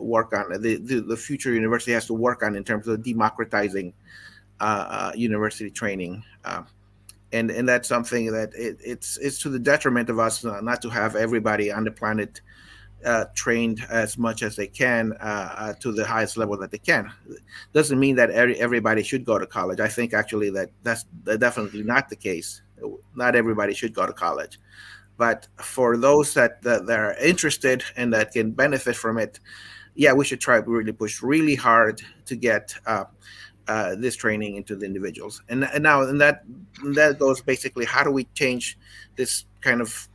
The future university has to work on in terms of democratizing university training. And that's something that it's to the detriment of us not to have everybody on the planet trained as much as they can to the highest level that they can. Doesn't mean that everybody should go to college. I think actually that's definitely not the case. Not everybody should go to college, but for those that are interested and that can benefit from it, yeah, we should try to really push really hard to get this training into the individuals. And now that goes basically, how do we change this kind of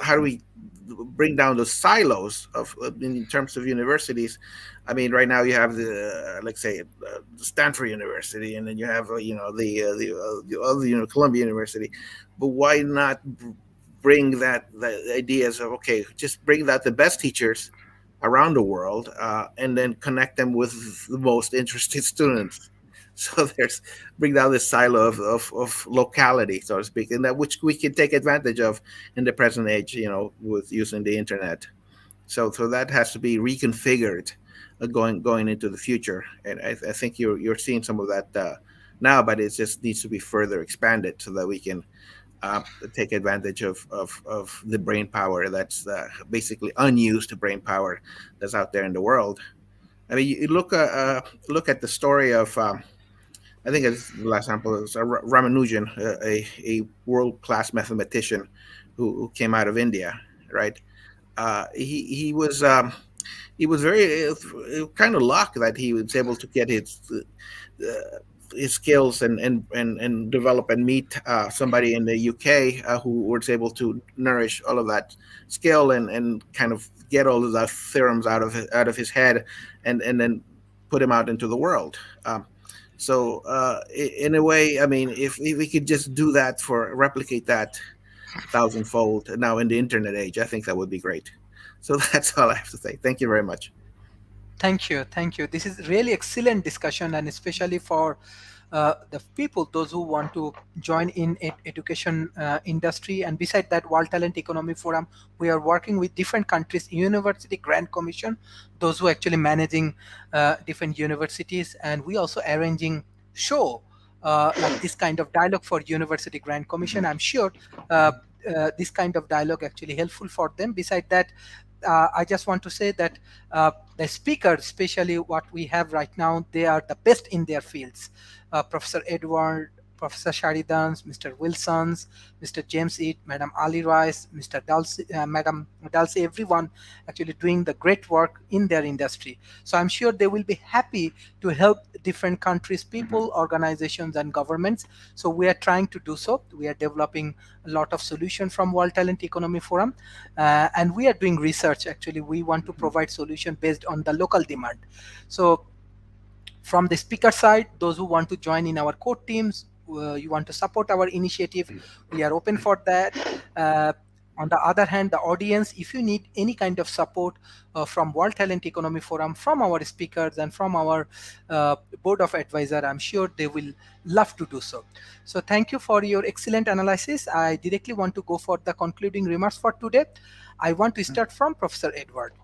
how do we bring down those silos in terms of universities? I mean, right now you have the like say Stanford University, and then you have the other Columbia University, but why not bring the ideas of, okay, just bring that the best teachers around the world, and then connect them with the most interested students. So there's bring down this silo of locality, so to speak, and that which we can take advantage of in the present age, with using the internet. So that has to be reconfigured going into the future, and I think you're seeing some of that now, but it just needs to be further expanded so that we can take advantage of the brain power that's basically unused brain power that's out there in the world. I mean, you look at the story of I think it's the last example is Ramanujan, a world class mathematician who came out of India, right? He was He was very kind of luck that he was able to get his skills and develop and meet somebody in the UK who was able to nourish all of that skill and kind of get all of those theorems out of his head and then put him out into the world. So in a way, I mean, if we could just do that for replicate that thousandfold now in the internet age, I think that would be great. So that's all I have to say. Thank you very much. Thank you, thank you. This is really excellent discussion, and especially for the people, those who want to join in education industry. And beside that, World Talent Economy Forum, we are working with different countries, University Grant Commission, those who actually managing different universities, and we also arranging show like this kind of dialogue for University Grant Commission. I'm sure this kind of dialogue actually helpful for them. Beside that, I just want to say that the speakers, especially what we have right now, they are the best in their fields. Professor Edward, Professor Sharidans, Mr. Wilsons, Mr. James Eid, Madam Ali Rice, Mr. Dulce, Madam Dulce, everyone actually doing the great work in their industry. So I'm sure they will be happy to help different countries, people, organizations, and governments. So we are trying to do so. We are developing a lot of solutions from World Talent Economy Forum, and we are doing research. Actually, we want to provide solution based on the local demand. So from the speaker side, those who want to join in our core teams, you want to support our initiative, we are open for that. On the other hand, the audience, if you need any kind of support from World Talent Economy Forum, from our speakers and from our board of advisor, I'm sure they will love to do so. So thank you for your excellent analysis. I directly want to go for the concluding remarks for today. I want to start from Professor Edward.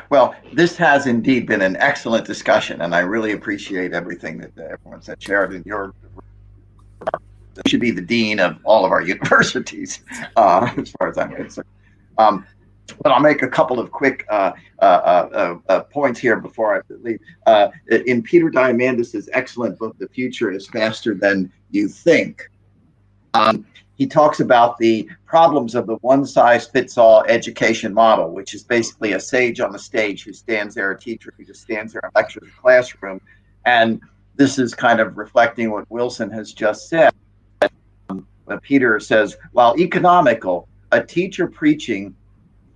Well, this has indeed been an excellent discussion, and I really appreciate everything that everyone said. Sheridan, you should be the dean of all of our universities, as far as I'm concerned. But I'll make a couple of quick points here before I leave. In Peter Diamandis' excellent book, The Future is Faster Than You Think, he talks about the problems of the one-size-fits-all education model, which is basically a sage on the stage who stands there, a teacher who just stands there and lectures in the classroom. And this is kind of reflecting what Wilson has just said. Peter says, while economical, a teacher preaching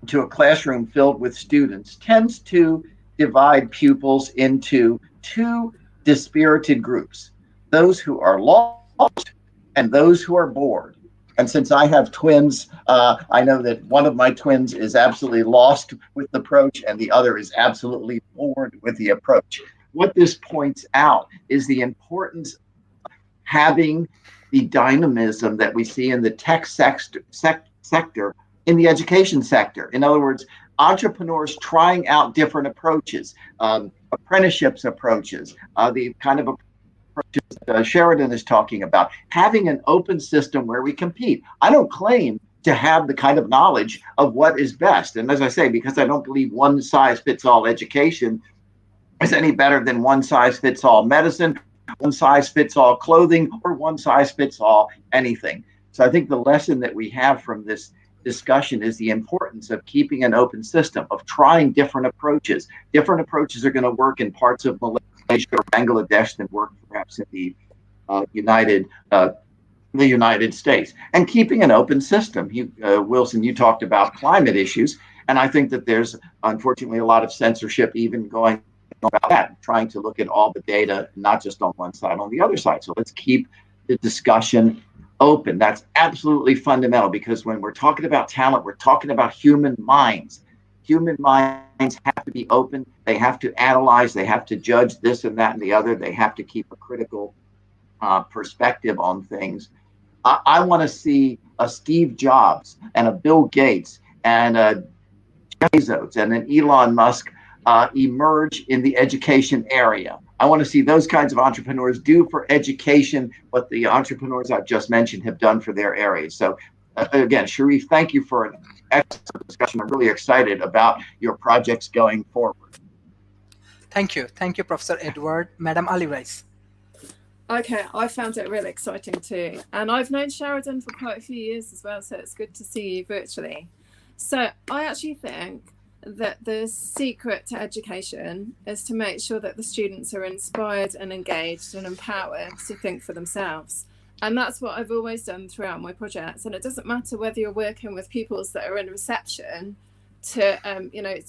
to a classroom filled with students tends to divide pupils into two dispirited groups, those who are lost and those who are bored. And since I have twins, I know that one of my twins is absolutely lost with the approach and the other is absolutely bored with the approach. What this points out is the importance of having the dynamism that we see in the tech sector in the education sector. In other words, entrepreneurs trying out different approaches, apprenticeships approaches, the kind of Sheridan is talking about, having an open system where we compete. I don't claim to have the kind of knowledge of what is best. And as I say, because I don't believe one size fits all education is any better than one size fits all medicine, one size fits all clothing, or one size fits all anything. So I think the lesson that we have from this discussion is the importance of keeping an open system, of trying different approaches. Different approaches are going to work in parts of Malaysia or Bangladesh than work perhaps in the United States, and keeping an open system. Wilson, you talked about climate issues, and I think that there's unfortunately a lot of censorship even going on about that, trying to look at all the data, not just on one side, on the other side. So let's keep the discussion open. That's absolutely fundamental, because when we're talking about talent, we're talking about human minds. Human minds have to be open. They have to analyze. They have to judge this and that and the other. They have to keep a critical perspective on things. I want to see a Steve Jobs and a Bill Gates and a Jeff Bezos and an Elon Musk emerge in the education area. I want to see those kinds of entrepreneurs do for education what the entrepreneurs I've just mentioned have done for their areas. So again, Sharif, thank you for an excellent discussion. I'm really excited about your projects going forward. Thank you. Thank you, Professor Edward. Madam Ali Rice. Okay, I found it really exciting too. And I've known Sheridan for quite a few years as well, so it's good to see you virtually. So I actually think that the secret to education is to make sure that the students are inspired and engaged and empowered to think for themselves. And that's what I've always done throughout my projects. And it doesn't matter whether you're working with pupils that are in reception to,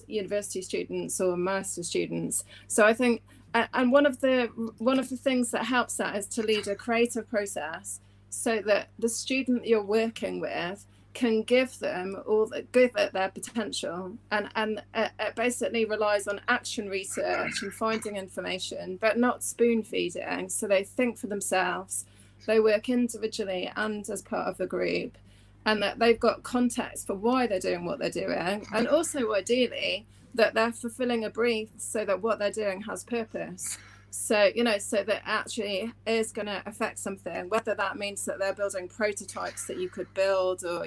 university students or master students. So I think, and one of the things that helps that is to lead a creative process so that the student you're working with can give it their potential, and it basically relies on action research and finding information, but not spoon feeding. So they think for themselves, they work individually and as part of a group, and that they've got context for why they're doing what they're doing, and also ideally that they're fulfilling a brief so that what they're doing has purpose. So, so that actually is going to affect something, whether that means that they're building prototypes that you could build, or,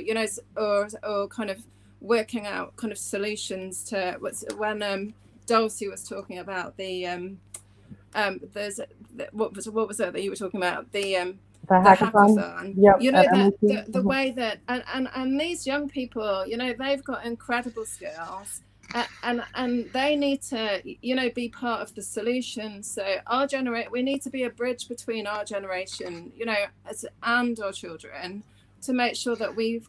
or kind of working out kind of solutions to when Dulcie was talking about the, there's, what was it that you were talking about? The hackathon. Yep, the way that, and these young people, they've got incredible skills. And they need to, be part of the solution. So we need to be a bridge between our generation, and our children, to make sure that we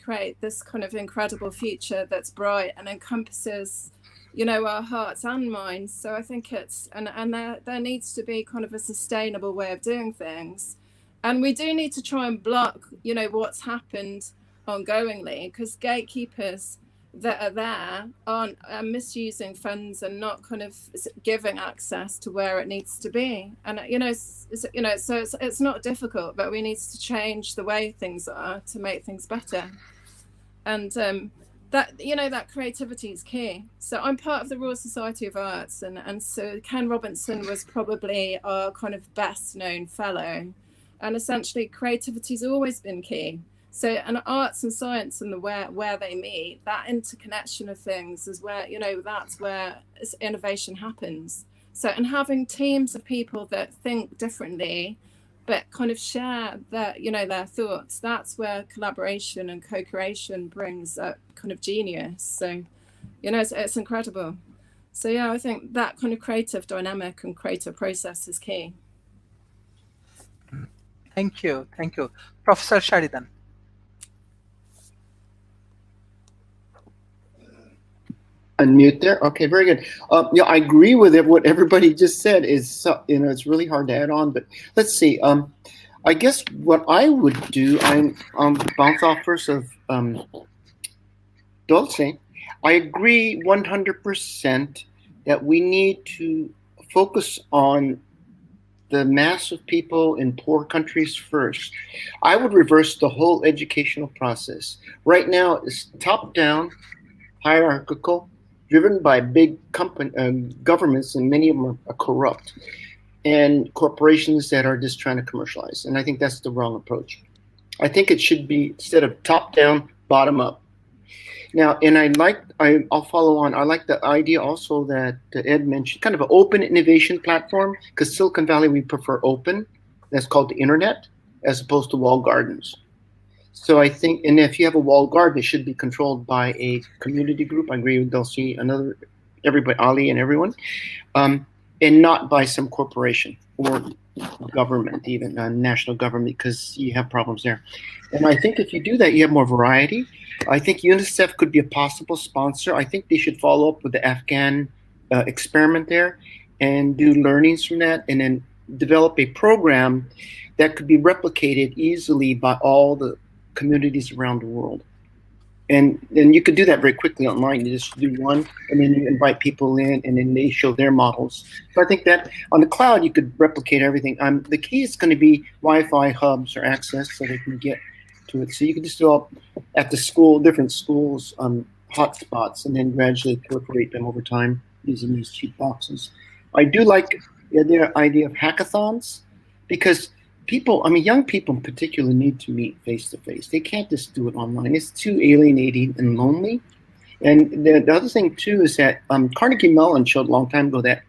create this kind of incredible future that's bright and encompasses, our hearts and minds. So I think it's, and there needs to be kind of a sustainable way of doing things. And we do need to try and block, what's happened ongoingly, because gatekeepers that are there aren't misusing funds and not kind of giving access to where it needs to be. And so it's not difficult, but we need to change the way things are to make things better. And that creativity is key. So I'm part of the Royal Society of Arts, and so Ken Robinson was probably our kind of best known fellow, and essentially creativity's always been key. So, and arts and science and where they meet, that interconnection of things is where, that's where innovation happens. So, and having teams of people that think differently, but kind of share their thoughts, that's where collaboration and co-creation brings up kind of genius. So, it's incredible. So, yeah, I think that kind of creative dynamic and creative process is key. Thank you. Professor Sheridan. Unmute there. Okay, very good. I agree with it. What everybody just said is, it's really hard to add on. But let's see. I guess what I would do, I'm bounce off first of Dulce. I agree 100% that we need to focus on the mass of people in poor countries first. I would reverse the whole educational process. Right now, it's top-down, hierarchical, driven by big governments, and many of them are corrupt, and corporations that are just trying to commercialize. And I think that's the wrong approach. I think it should be, instead of top down, bottom up. Now, and I'll follow on. I like the idea also that Ed mentioned, kind of an open innovation platform, because Silicon Valley, we prefer open. That's called the internet, as opposed to walled gardens. So I think, and if you have a walled garden, it should be controlled by a community group. I agree with Dulcie, everybody, Ali and everyone, and not by some corporation or government, even national government, because you have problems there. And I think if you do that, you have more variety. I think UNICEF could be a possible sponsor. I think they should follow up with the Afghan experiment there and do learnings from that, and then develop a program that could be replicated easily by all the communities around the world. And you could do that very quickly online. You just do one, and then you invite people in, and then they show their models. So I think that on the cloud, you could replicate everything. The key is going to be Wi-Fi hubs or access, so they can get to it. So you can just develop at the school, different schools, hotspots, and then gradually incorporate them over time using these cheap boxes. I do like the idea of hackathons, because young people in particular need to meet face to face. They can't just do it online. It's too alienating and lonely. And the other thing too is that Carnegie Mellon showed a long time ago that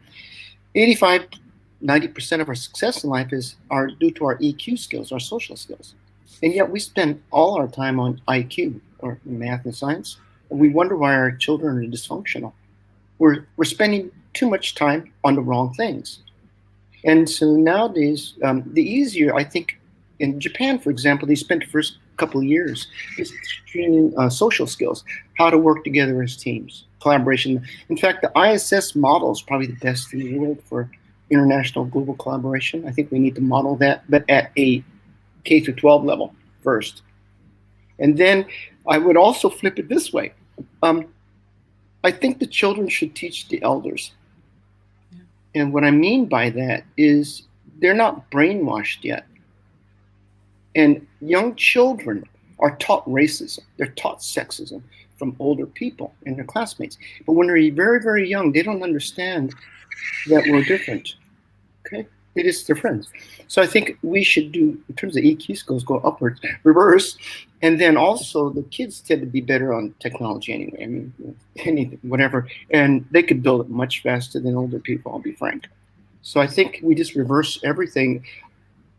85-90% of our success in life are due to our EQ skills, our social skills. And yet we spend all our time on IQ, or math and science, we wonder why our children are dysfunctional. We're spending too much time on the wrong things. And so nowadays, the easier, I think, in Japan, for example, they spent the first couple of years just training social skills, how to work together as teams, collaboration. In fact, the ISS model is probably the best in the world for international global collaboration. I think we need to model that, but at a K through 12 level first. And then I would also flip it this way. I think the children should teach the elders. And what I mean by that is they're not brainwashed yet. And young children are taught racism, they're taught sexism from older people and their classmates. But when they're very, very young, they don't understand that we're different. Okay? It is their friends. So I think we should do, in terms of EQ skills, go upwards, reverse. And then also the kids tend to be better on technology anyway. I mean, anything, whatever. And they could build it much faster than older people, I'll be frank. So I think we just reverse everything.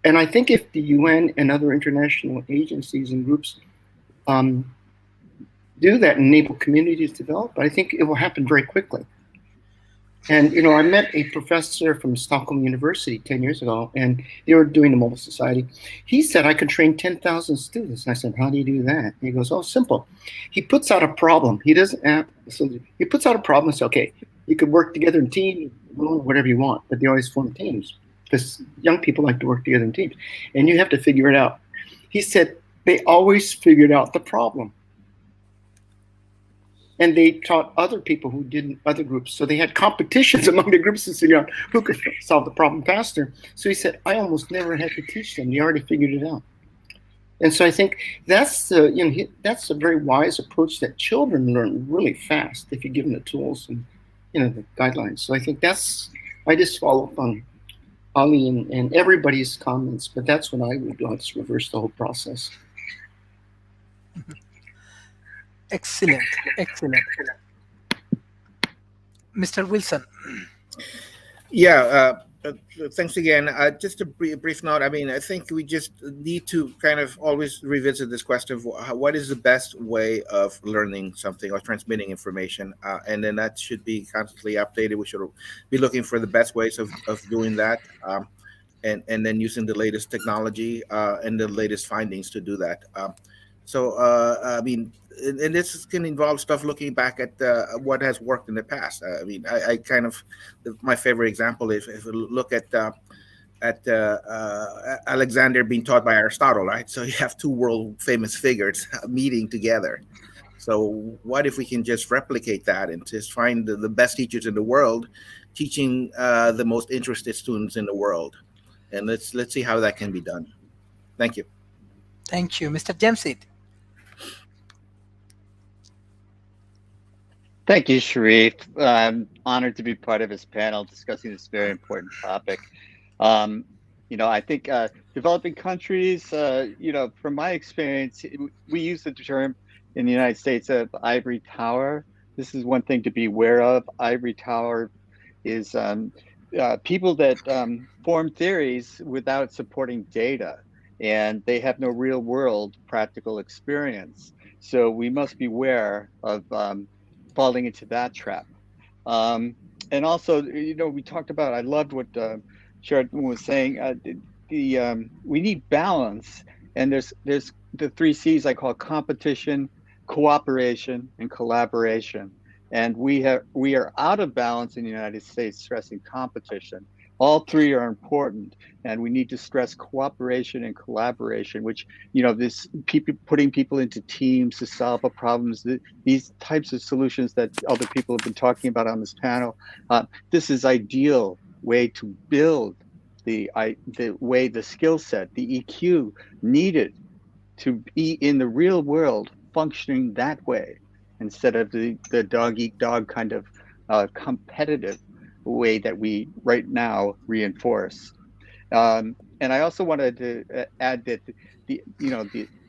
And I think if the UN and other international agencies and groups do that and enable communities to develop, I think it will happen very quickly. And, I met a professor from Stockholm University 10 years ago, and they were doing the mobile society. He said, I could train 10,000 students. And I said, how do you do that? And he goes, oh, simple. He puts out a problem. He doesn't so he puts out a problem and says, okay, you could work together in teams, whatever you want, but they always form teams because young people like to work together in teams. And you have to figure it out. He said, they always figured out the problem. And they taught other people who didn't, other groups. So they had competitions among the groups to figure out who could solve the problem faster. So he said, I almost never had to teach them. They already figured it out. And so I think that's that's a very wise approach that children learn really fast if you give them the tools and the guidelines. So I think I just follow up on Ali and everybody's comments, but that's what I would do. I'd just reverse the whole process. Excellent. Mr. Wilson. Yeah, thanks again. Just a brief note. I mean, I think we just need to kind of always revisit this question of what is the best way of learning something or transmitting information, and then that should be constantly updated. We should be looking for the best ways of doing that, and then using the latest technology and the latest findings to do that. So, I mean, and this can involve stuff looking back at what has worked in the past. I mean, I kind of, my favorite example is if we look at Alexander being taught by Aristotle, right? So you have two world famous figures meeting together. So what if we can just replicate that and just find the best teachers in the world teaching the most interested students in the world? And let's see how that can be done. Thank you. Thank you. Mr. Jamsid. Thank you, Sharif. I'm honored to be part of this panel discussing this very important topic. I think developing countries, from my experience, we use the term in the United States of ivory tower. This is one thing to be aware of. Ivory tower is people that form theories without supporting data, and they have no real world practical experience. So we must beware of falling into that trap. And also, we talked about, I loved what Sheridan was saying, we need balance. And there's the 3 C's I call competition, cooperation, and collaboration. And we are out of balance in the United States stressing competition. All 3 are important, and we need to stress cooperation and collaboration, which, this putting people into teams to solve problems, these types of solutions that other people have been talking about on this panel. This is ideal way to build the skill set, the EQ needed to be in the real world functioning that way, instead of the dog eat dog kind of competitive way that we right now reinforce. And I also wanted to add that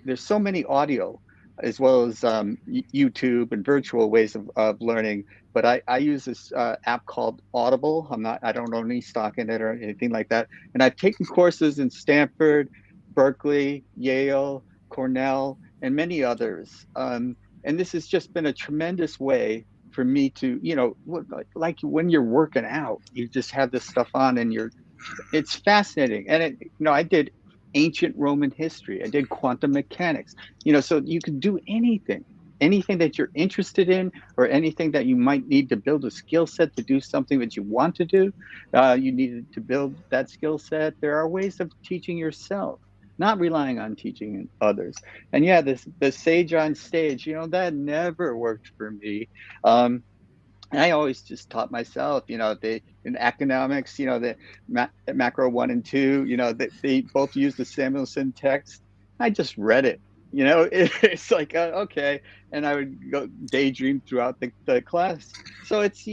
there's so many audio as well as YouTube and virtual ways of learning. But I use this app called Audible. I don't own any stock in it or anything like that. And I've taken courses in Stanford, Berkeley, Yale, Cornell, and many others. And And this has just been a tremendous way for me to, like when you're working out, you just have this stuff on and it's fascinating. And I did ancient Roman history. I did quantum mechanics, so you can do anything that you're interested in, or anything that you might need to build a skill set to do something that you want to do. You needed to build that skill set. There are ways of teaching yourself, not relying on teaching others. And yeah, the sage on stage, that never worked for me. And I always just taught myself, in economics, the macro 1 and 2, they both use the Samuelson text. I just read it, it's like, okay. And I would go daydream throughout the class. So it's,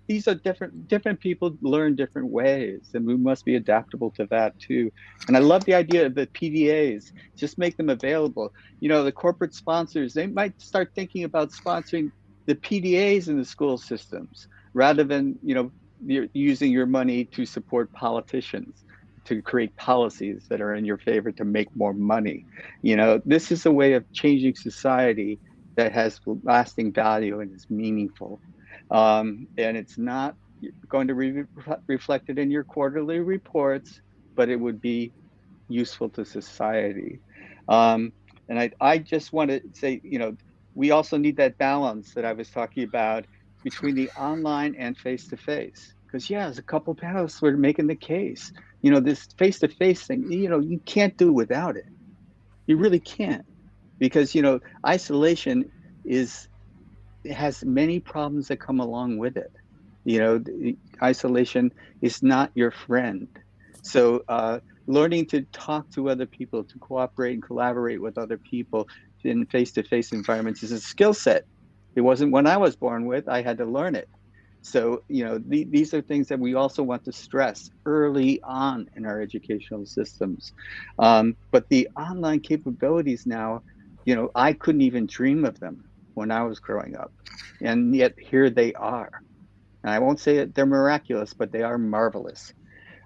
these are different people learn different ways, and we must be adaptable to that too. And I love the idea of the PDAs, just make them available. The corporate sponsors, they might start thinking about sponsoring the PDAs in the school systems, rather than you're using your money to support politicians to create policies that are in your favor to make more money. This is a way of changing society that has lasting value and is meaningful. And it's not going to be reflected in your quarterly reports, but it would be useful to society. And I just want to say, we also need that balance that I was talking about between the online and face to face. Because, yeah, as a couple of panelists were making the case, this face to face thing, you can't do without it. You really can't. Because, isolation it has many problems that come along with it. Isolation is not your friend. So learning to talk to other people, to cooperate and collaborate with other people in face-to-face environments is a skill set. It wasn't when I was born with. I had to learn it. So, these are things that we also want to stress early on in our educational systems. But the online capabilities now, I couldn't even dream of them when I was growing up. And yet here they are. And I won't say that they're miraculous, but they are marvelous.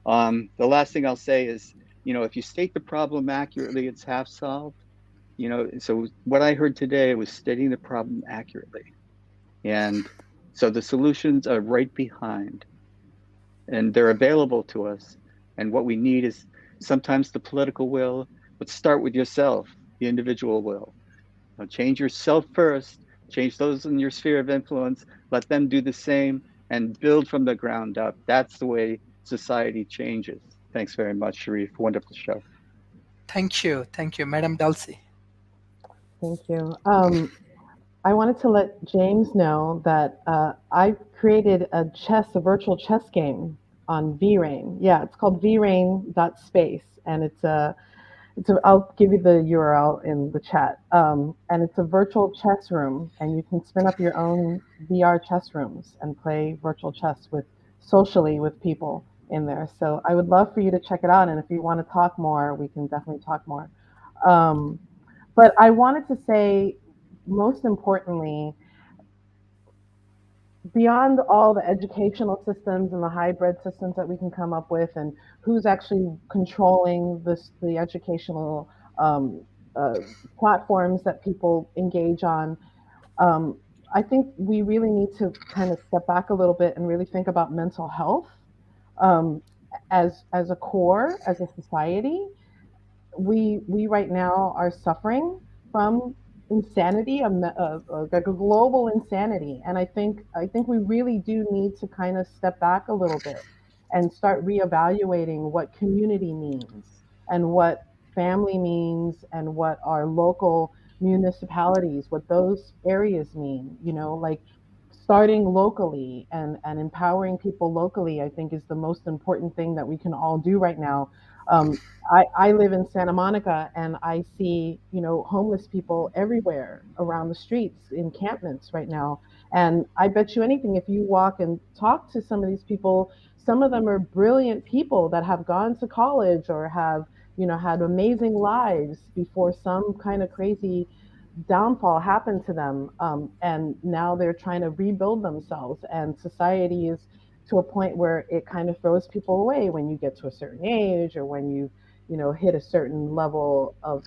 The last thing I'll say is, if you state the problem accurately, it's half solved. So what I heard today was stating the problem accurately. And so the solutions are right behind, and they're available to us. And what we need is sometimes the political will, but start with yourself, the individual will. Change yourself first, change those in your sphere of influence, let them do the same, and build from the ground up. That's the way society changes. Thanks very much, Sharif. Wonderful show. Thank you, Madam Dulcie. Thank you. I wanted to let James know that I created a virtual chess game on VRain. Yeah, it's called vrain.space, and I'll give you the URL in the chat. And it's a virtual chess room, and you can spin up your own VR chess rooms and play virtual chess socially with people in there. So I would love for you to check it out, and if you want to talk more, we can definitely talk more. But I wanted to say, most importantly, beyond all the educational systems and the hybrid systems that we can come up with, and who's actually controlling the educational platforms that people engage on, I think we really need to kind of step back a little bit and really think about mental health as a core, as a society. We right now are suffering from insanity, like a global insanity, and I think we really do need to kind of step back a little bit and start reevaluating what community means, and what family means, and what our local municipalities, what those areas mean. Like starting locally and empowering people locally, I think, is the most important thing that we can all do right now. I live in Santa Monica, and I see, homeless people everywhere around the streets, encampments right now. And I bet you anything, if you walk and talk to some of these people, some of them are brilliant people that have gone to college or have, had amazing lives before some kind of crazy downfall happened to them. And now they're trying to rebuild themselves. And society is to a point where it kind of throws people away when you get to a certain age, or when you hit a certain level of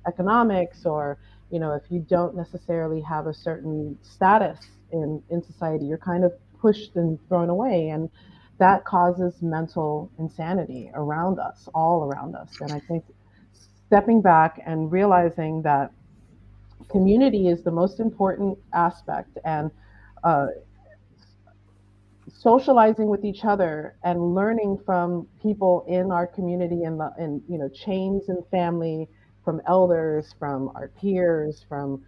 economics, or if you don't necessarily have a certain status in society, you're kind of pushed and thrown away. And that causes mental insanity around us, all around us. And I think stepping back and realizing that community is the most important aspect, and uh, socializing with each other and learning from people in our community, and chains and family, from elders, from our peers, from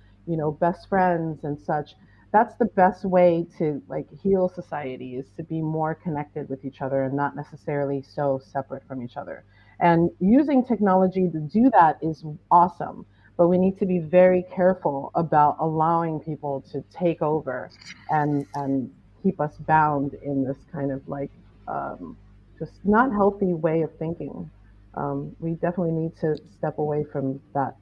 best friends and such. That's the best way to like heal society, is to be more connected with each other and not necessarily so separate from each other. And using technology to do that is awesome, but we need to be very careful about allowing people to take over and keep us bound in this kind of like just not healthy way of thinking. We definitely need to step away from that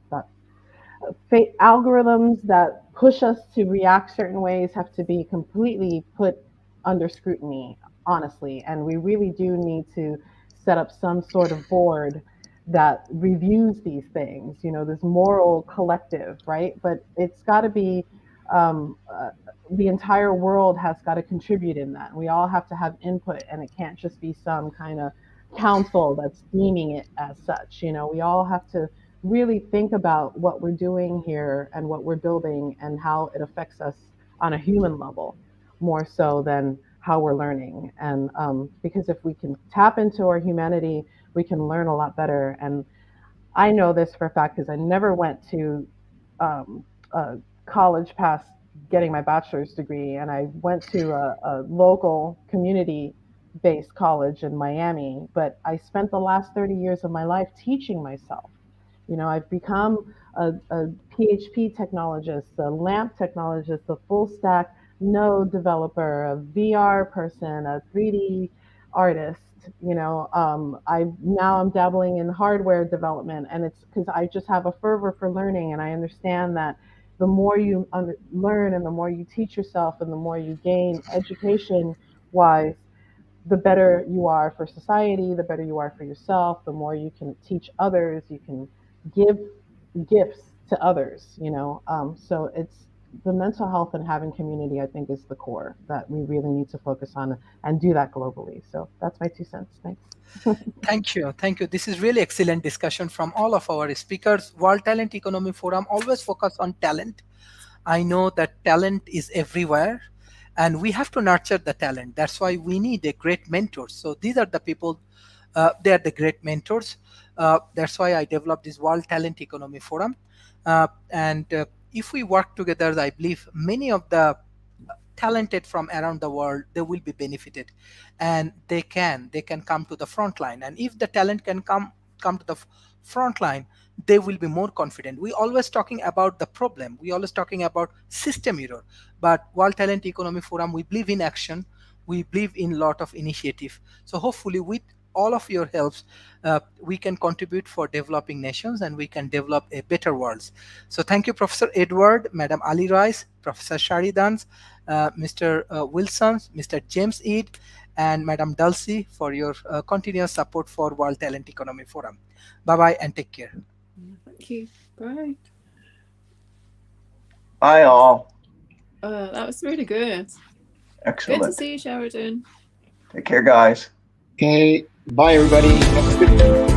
algorithms that push us to react certain ways have to be completely put under scrutiny, honestly. And we really do need to set up some sort of board that reviews these things, this moral collective, right? But it's got to be um, uh, the entire world has got to contribute in that. We all have to have input, and it can't just be some kind of council that's deeming it as such. We all have to really think about what we're doing here and what we're building and how it affects us on a human level, more so than how we're learning. And because if we can tap into our humanity, we can learn a lot better. And I know this for a fact because I never went to um, college past getting my bachelor's degree, and I went to a local community based college in Miami, but I spent the last 30 years of my life teaching myself. I've become a PHP technologist, a LAMP technologist, a full stack node developer, a VR person, a 3D artist. I'm dabbling in hardware development, and it's because I just have a fervor for learning, and I understand that the more you learn and the more you teach yourself and the more you gain education wise, the better you are for society, the better you are for yourself, the more you can teach others, you can give gifts to others, so it's the mental health and having community, I think, is the core that we really need to focus on and do that globally. So that's my 2 cents. Thanks. Thank you. Thank you. This is really excellent discussion from all of our speakers. World Talent Economy Forum always focus on talent. I know that talent is everywhere and we have to nurture the talent. That's why we need a great mentor. So these are the people, they are the great mentors. That's why I developed this World Talent Economy Forum. And if we work together, I believe many of the talented from around the world, they will be benefited, and they can come to the front line. And if the talent can come to the front line, they will be more confident. We always talking about the problem, we always talking about system error, but World Talent Economy Forum, we believe in action, we believe in lot of initiative. So hopefully with all of your helps, we can contribute for developing nations and we can develop a better world. So thank you, Professor Edward, Madam Ali Rice, Professor Sharidans, Mr. Wilson, Mr. James Eid, and Madam Dulcie for your continuous support for World Talent Economy Forum. Bye-bye and take care. Thank you. Bye. Bye all. That was really good. Excellent. Good to see you, Sheridan. Take care, guys. Okay. Bye, everybody. Have a good